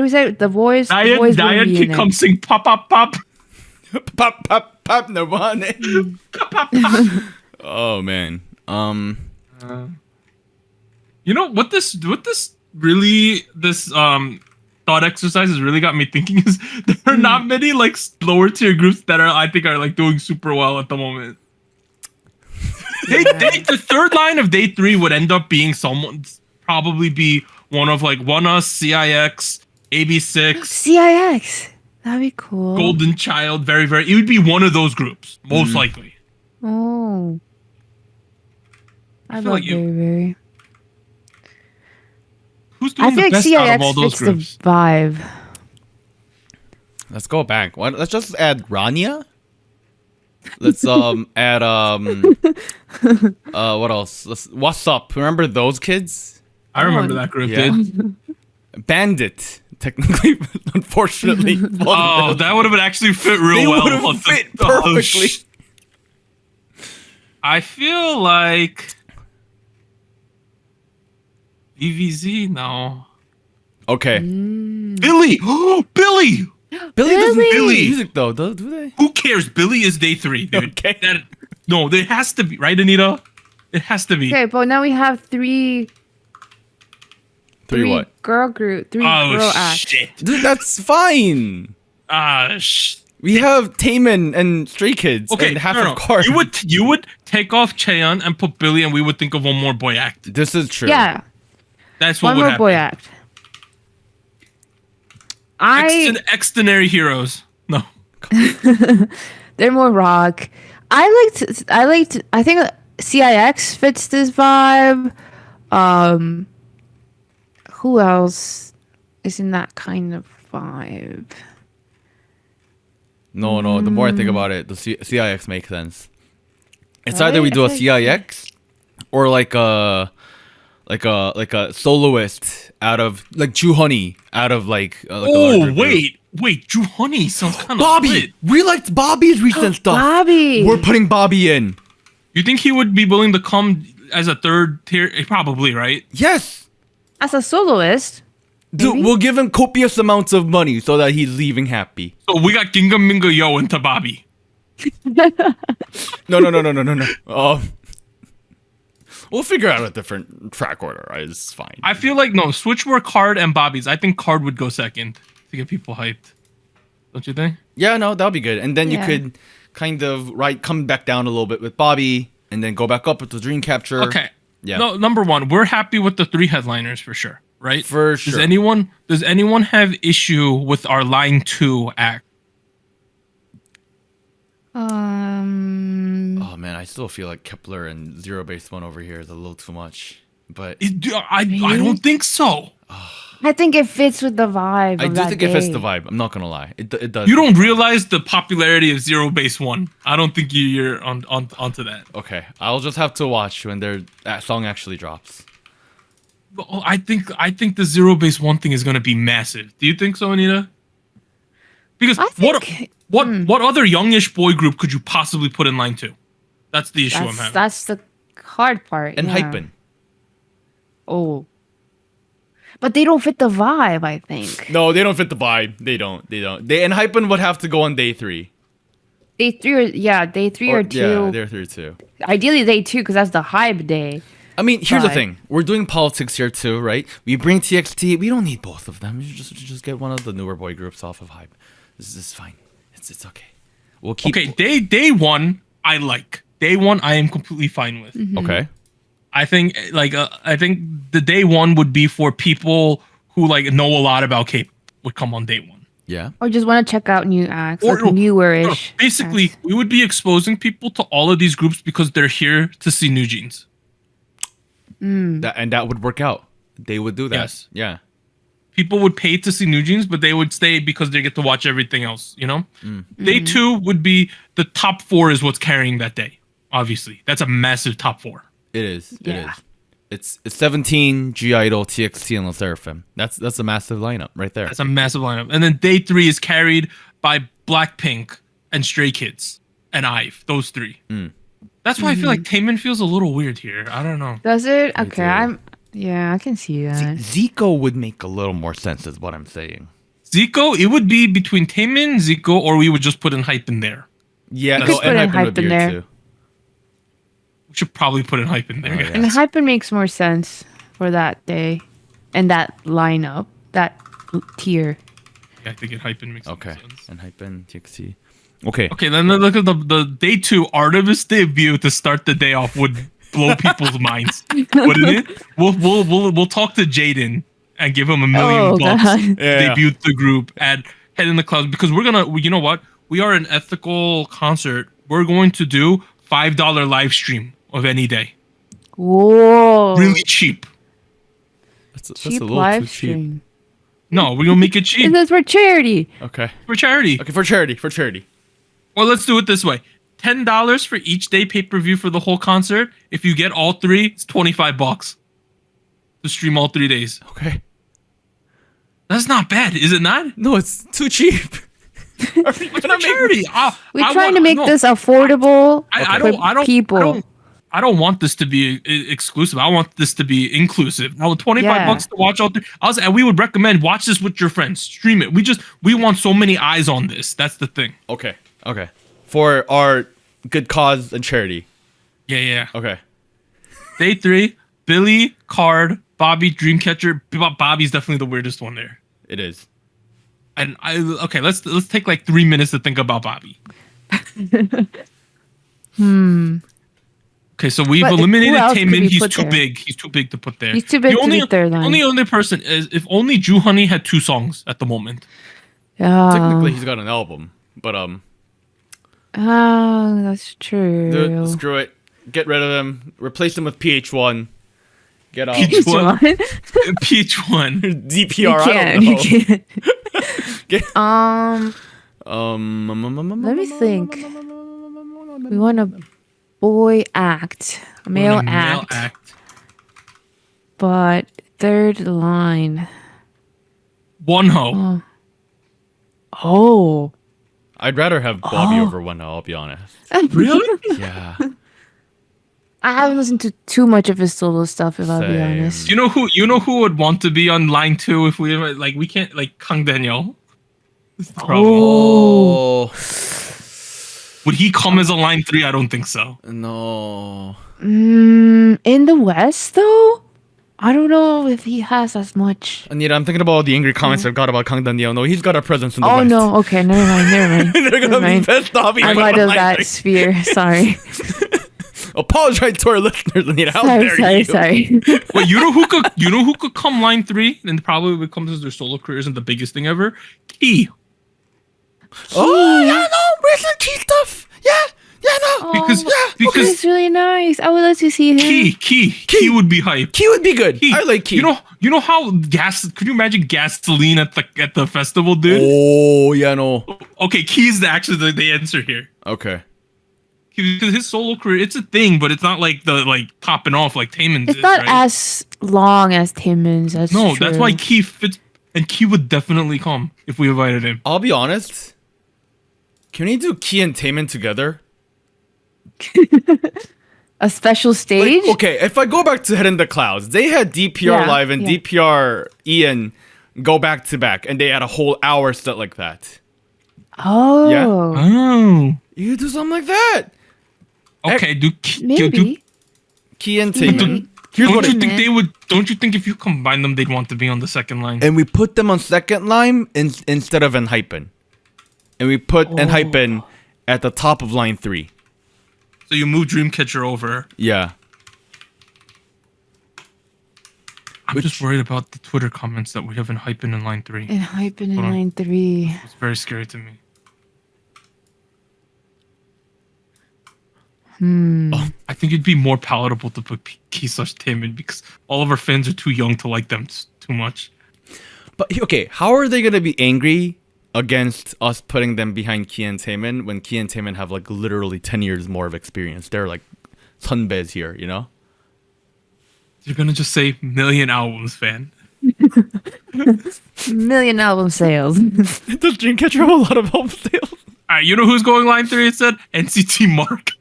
say? The boys. The boys wouldn't Diane be in can it. come sing pop pop pop. Pop, pop, pop, no money. Pop pop pop. Oh man. You know what this thought exercise has really got me thinking is there are not many like lower tier groups that I think are like doing super well at the moment. The third line of day 3 would end up being probably be one of like One Us, CIX, AB6, CIX. That'd be cool. Golden Child. Very very. It would be one of those groups most likely. Oh. I feel love like you- very very. Who's I doing feel the like best out of all CIX those fits the groups? vibe. Let's go back. Let's just add Rania. Let's add what else? What's up? Remember those kids? I remember that group, Yeah. dude. Bandit, technically, unfortunately. Oh, that would have actually fit real They well. would have on the- fit oh, perfectly. I feel like DVZ? No. Okay. Billy! Oh, Billy! Billy doesn't Billy! do music though, do they? Who cares? Billy is day 3, dude. Okay. No, there has to be, right, Anita? It has to be. Okay, but now we have three Three what? girl group, three Oh, girl acts. shit. Dude, that's fine. We have Taemin and Stray Kids Okay, and half no. of KARD. You would take off Cheon and put Billy, and we would think of one more boy act. This is true. Yeah, That's what one would more happen. boy act. Extraordinary heroes. No. They're more rock. I think CIX fits this vibe. Who else is in that kind of vibe? No. The more I think about it, the CIX makes sense. It's either we do a Right? CIX or like a soloist out of like Ju Honey out of like a larger group. Wait, Drew Honey sounds kind of Bobby. We liked Bobby's recent stuff. Bobby. We're putting Bobby in. You think he would be willing to come as a third tier? Probably, right? Yes. As a soloist. Dude, Maybe? we'll give him copious amounts of money so that he's leaving happy. So we got Ginga Minga Yo into Bobby. No. We'll figure out a different track order. Right? It's fine. I feel like no, switch were KARD and Bobby's. I think KARD would go second to get people hyped. Don't you think? Yeah, no, that'll be good. And then you Yeah. could kind of come back down a little bit with Bobby, and then go back up with the Dreamcatcher. Okay. Yeah. No, number one, we're happy with the 3 headliners for sure, right? For sure. Does anyone have issue with our line 2 act? Oh man, I still feel like Kepler and Zero Base One over here is a little too much. But I don't think so. I think it fits with the vibe. I of do that think it fits day. the vibe. I'm not gonna lie. It does. You don't realize the popularity of Zero Base One. I don't think you're onto that. Okay, I'll just have to watch when that song actually drops. Oh, I think the Zero Base One thing is going to be massive. Do you think so, Anita? Because I think- what other youngish boy group could you possibly put in line 2? That's the issue I'm having. That's the hard part. And yeah. Hypen. Oh. But they don't fit the vibe, I think. No, they don't fit the vibe. They don't. They and Hypen would have to go on day 3. Day 3 or 2. Yeah, they're 3 too. Ideally day 2 because that's the hype day. I mean, here's the Vibe. thing. We're doing politics here too, right? We bring TXT. We don't need both of them. Just get one of the newer boy groups off of Hype. This is fine. It's okay. We'll keep. Okay, day 1 I like. Day 1 I am completely fine with. Okay. I think the day 1 would be for people who like know a lot about K-pop would come on day 1. Yeah. Or just want to check out new acts, Or- like newer-ish. Basically, acts. we would be exposing people to all of these groups because they're here to see new jeans. That would work out. They would do that. Yes. Yeah. People would pay to see new jeans, but they would stay because they get to watch everything else, you know? Day 2 would be the top 4 is what's carrying that day. Obviously. That's a massive top 4. It is. It Yeah. is. It's 17, G-Idol, TXT, and SSERAFIM. That's a massive lineup right there. That's a massive lineup. And then day 3 is carried by Blackpink and Stray Kids and IVE. Those 3. That's why I feel like Taemin feels a little weird here. I don't know. Does it? Me Okay, too. I can see that. Zico would make a little more sense, is what I'm saying. Zico, it would be between Taemin, Zico, or we would just put in Hype in there. Yeah, could no, put and in Hypen Hype would be in here there. too. We should probably put in Hype in there, Oh, guys. yeah. And the hype makes more sense for that day and that lineup, that tier. Yeah, I think it Hype in makes Okay, sense. and Hypen, TXT. Okay. Okay, then look at the day 2 Artemis debut to start the day off would blow people's minds, wouldn't it? We'll talk to Jaden and give him $1 million bucks God. to Yeah. debut the group at Head in the Clouds because you know what? We are an ethical concert. We're going to do $5 live stream of any day, Whoa. really cheap. That's a cheap little live too cheap. stream. No, we're gonna make it cheap This is for charity. Okay. for charity. Okay, for charity. Or let's do it this way: $10 for each day pay-per-view for the whole concert. If you get all 3, it's $25 to stream all 3 days. Okay. That's not bad, is it not? No, it's too cheap. For charity. We're trying to make this affordable I for don't. people. I don't want this to be exclusive. I want this to be inclusive. Now, $25 to watch all three. And we would recommend watch this with your friends. Stream it. We want so many eyes on this. That's the thing. Okay. For our good cause and charity. Yeah. Okay. Day 3, Billy, KARD, Bobby, Dreamcatcher. Bobby's definitely the weirdest one there. It is. And let's take like 3 minutes to think about Bobby. Okay, so we've eliminated Taemin. He's too big. He's too big to put there. He's too big to be third line. Only other person is if only Ju-honey had 2 songs at the moment. Technically, he's got an album, but Oh, that's true. Screw it. Get rid of him. Replace him with PH1. Get off. PH1. PH1. DPR. You can't. Let me think. We want a boy act, a male act, but third line. Wonho. Oh. I'd rather have Bobby over Wonho, I'll be honest. Really? Yeah. I haven't listened to too much of his solo stuff, if I'll be honest. You know who would want to be on line 2 if we can't Kang Daniel. Oh. Would he come as a line 3? I don't think so. No. In the West, though, I don't know if he has as much. Anita, I'm thinking about all the angry comments I've got about Kang Daniel. No, he's got a presence in the West. Oh no, okay, never mind. They're gonna be pissed off. I'm out of that sphere. Sorry. Apologize to our listeners, Anita. How dare you? Sorry. Wait, you know who could come line 3 and probably becomes their solo career isn't the biggest thing ever? Key. Oh yeah, no, recent Key stuff. Yeah, no. Because it's really nice. I would like to see him. Key would be hype. Key would be good. I like Key. You know how could you imagine gasoline at the festival, dude? Oh yeah, no. Okay, Key's actually the answer here. Okay. Because his solo career, it's a thing, but it's not like popping off like Taemin's. It's not as long as Taemin's. That's true. That's why Key fits, and Key would definitely come if we invited him. I'll be honest. Can we do Key and Taemin together? A special stage? Okay, if I go back to Head in the Clouds, they had DPR Live and DPR Ian go back to back, and they had a whole hour set like that. Oh. Yeah? Oh. You could do something like that. Okay, Maybe. Key and Taemin. Don't you think if you combine them, they'd want to be on the second line? And we put them on second line instead of ENHYPEN. And we put ENHYPEN at the top of line 3. So you move Dreamcatcher over. Yeah. I'm just worried about the Twitter comments that we have ENHYPEN in line 3. ENHYPEN in line 3. It's very scary to me. I think it'd be more palatable to put Key/Taemin because all of our fans are too young to like them too much. But okay, how are they gonna be angry against us putting them behind Key and Taemin when Key and Taemin have like literally 10 years more of experience? They're like sunbez here, you know? You're gonna just say million albums, fan. Million album sales. Does Dreamcatcher have a lot of album sales? Alright, you know who's going line 3 instead? NCT Mark.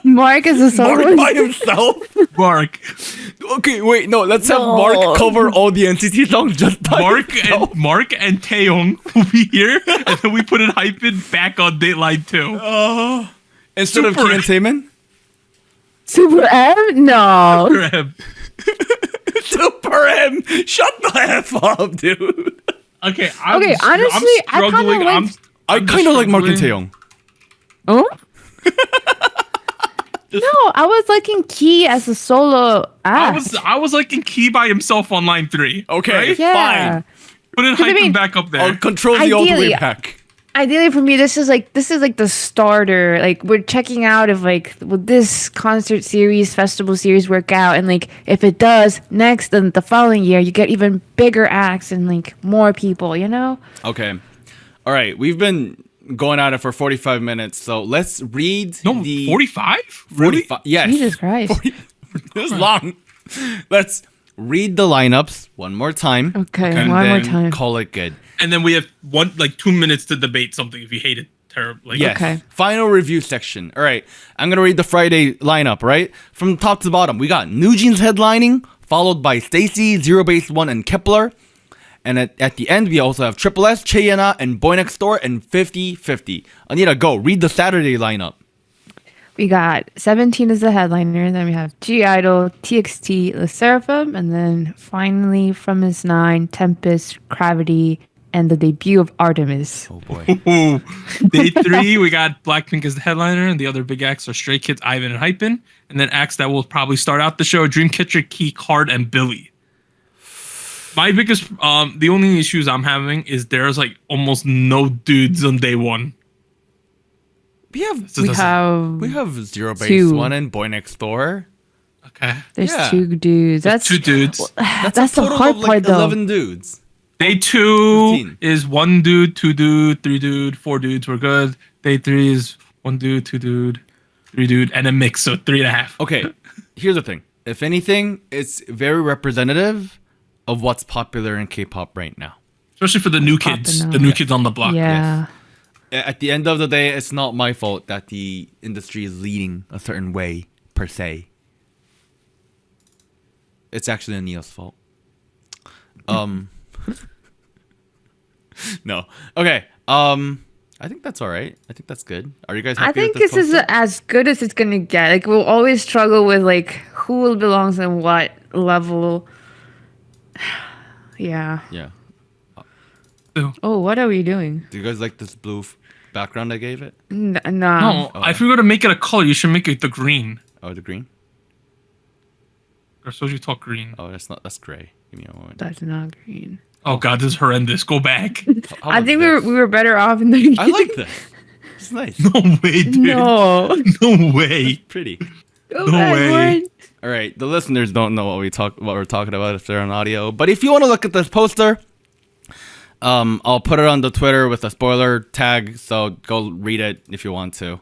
Mark is a solo. Mark by himself? Mark. Okay, wait, no, let's have Mark cover all the NCT songs just by himself. Mark and Taeyong will be here, and then we put ENHYPEN back on Dateline 2. Instead of Key and Taemin? Super M? No. Super M. Super M! Shut the F up, dude. Okay, honestly, I kind of like Mark and Taeyong. Oh? No, I was liking Key as a solo act. I was liking Key by himself on line 3. Okay, right? fine. Put ENHYPEN back up there. I'll control the all the way back. Ideally for me, this is like the starter. Like we're checking out if will this concert series, festival series work out, and if it does, next then the following year you get even bigger acts and more people. You know? Okay, all right. We've been going at it for 45 minutes, so let's read. No, 45. 45. Yes. Jesus Christ. 40, this is long. Let's read the lineups one more time. Okay, and one then more time. Call it good. And then we have 2 minutes to debate something if you hate it. terrible. Like, Yes. Okay. Final review section. All right. I'm going to read the Friday lineup, right? From top to bottom, we got New Jeans headlining, followed by Stacy, Zero Base One, and Kepler. And at the end, we also have Triple S, Cheyenne, and Boy Next Door, and 50-50. Anita, go. Read the Saturday lineup. We got 17 as the headliner. Then we have G-Idol, TXT, the SSERAFIM, and then finally from Miss 9, Tempest, Gravity, and the debut of Artemis. Oh, boy. ooh. Day 3, we got Blackpink as the headliner, and the other big acts are Stray Kids, Ivan, and Hypen. And then acts that will probably start out the show: Dreamcatcher, KEY, KARD, and Billy. My biggest, the only issues I'm having is there's like almost no dudes on day 1. We have Zero Base two. One and Boy Next Door. Okay. There's Yeah. 2 dudes. There's 2 dudes. That's That's a the total hard of part, though. 11 dudes. Day 2 15. is 1 dude, 2 dude, 3 dude, 4 dudes. We're good. Day 3 is 1 dude, 2 dude, 3 dude, and a mix, so 3.5. Okay, here's the thing. If anything, it's very representative of what's popular in K-pop right now. Especially for the new kids, Popping the up. new kids on the block. Yeah. At the end of the day, it's not my fault that the industry is leading a certain way, per se. It's actually Neil's fault. No. Okay. I think that's all right. I think that's good. Are you guys happy I think with this this is poster? as good as it's gonna get. Like we'll always struggle with like who belongs in what level. Yeah. Yeah. Oh, what are we doing? Do you guys like this blue background I gave it? Nah. No, if you're gonna make it a color, you should make it the green. Oh, the green? Or SojuTalk green. Oh, that's gray. Give me a moment. That's not green. Oh god, this is horrendous. Go back. How I about think this? we were better off in the. I like this. It's nice. No way, dude. No. No way. Pretty. Go No back, way. Warren. All right, the listeners don't know what we're talking about if they're on audio. But if you want to look at this poster, I'll put it on the Twitter with a spoiler tag. So go read it if you want to.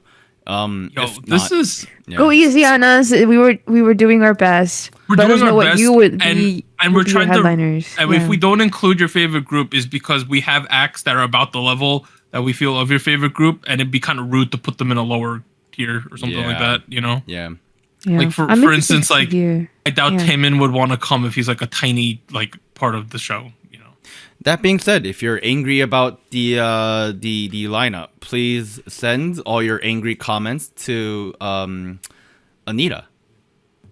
Yo, If this not- is yeah. Go easy on us. We were doing our best. we're Let doing us know our what best, you would and be. we're would be your trying to. headliners. And Yeah. if we don't include your favorite group, is because we have acts that are about the level that we feel of your favorite group, and it'd be kind of rude to put them in a lower tier or something like Yeah. that. You know. Yeah. Yeah. Like for I'm interested instance, to like hear. I doubt Yeah. Taemin would want to come if he's like a tiny like part of the show. You know. That being said, if you're angry about the lineup, please send all your angry comments to Anita.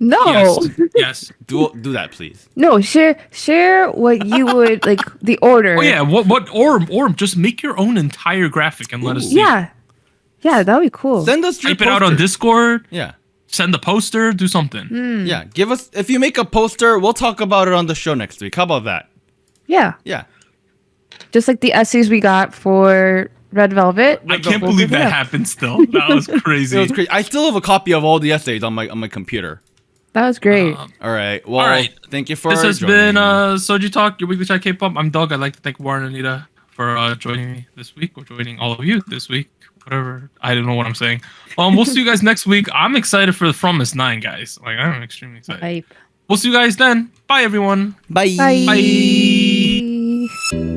No. Yes. Yes. Do that, please. No, share what you would like the order. Oh yeah. What? Or just make your own entire graphic and let us see. Yeah. Yeah, that'd be cool. Send us your Type it out on poster. Discord. Yeah. Send a poster. Do something. Hmm. Yeah. Give us if you make a poster, we'll talk about it on the show next week. How about that? Yeah. Yeah. Just like the essays we got for Red Velvet. I can't We'll believe pick it that up. happened. Still, that was crazy. It was crazy. I still have a copy of all the essays on my computer. That was great. All right. Well, All right. thank you for This has joining been me. Soju Talk, your weekly chat K-pop. I'm Doug. I'd like to thank Warren and Anita for joining me this week, or joining all of you this week. Whatever. I don't know what I'm saying. We'll see you guys next week. I'm excited for the From Miss 9, guys. Like, I'm extremely excited. Hype. We'll see you guys then. Bye, everyone. Bye. Bye. Bye.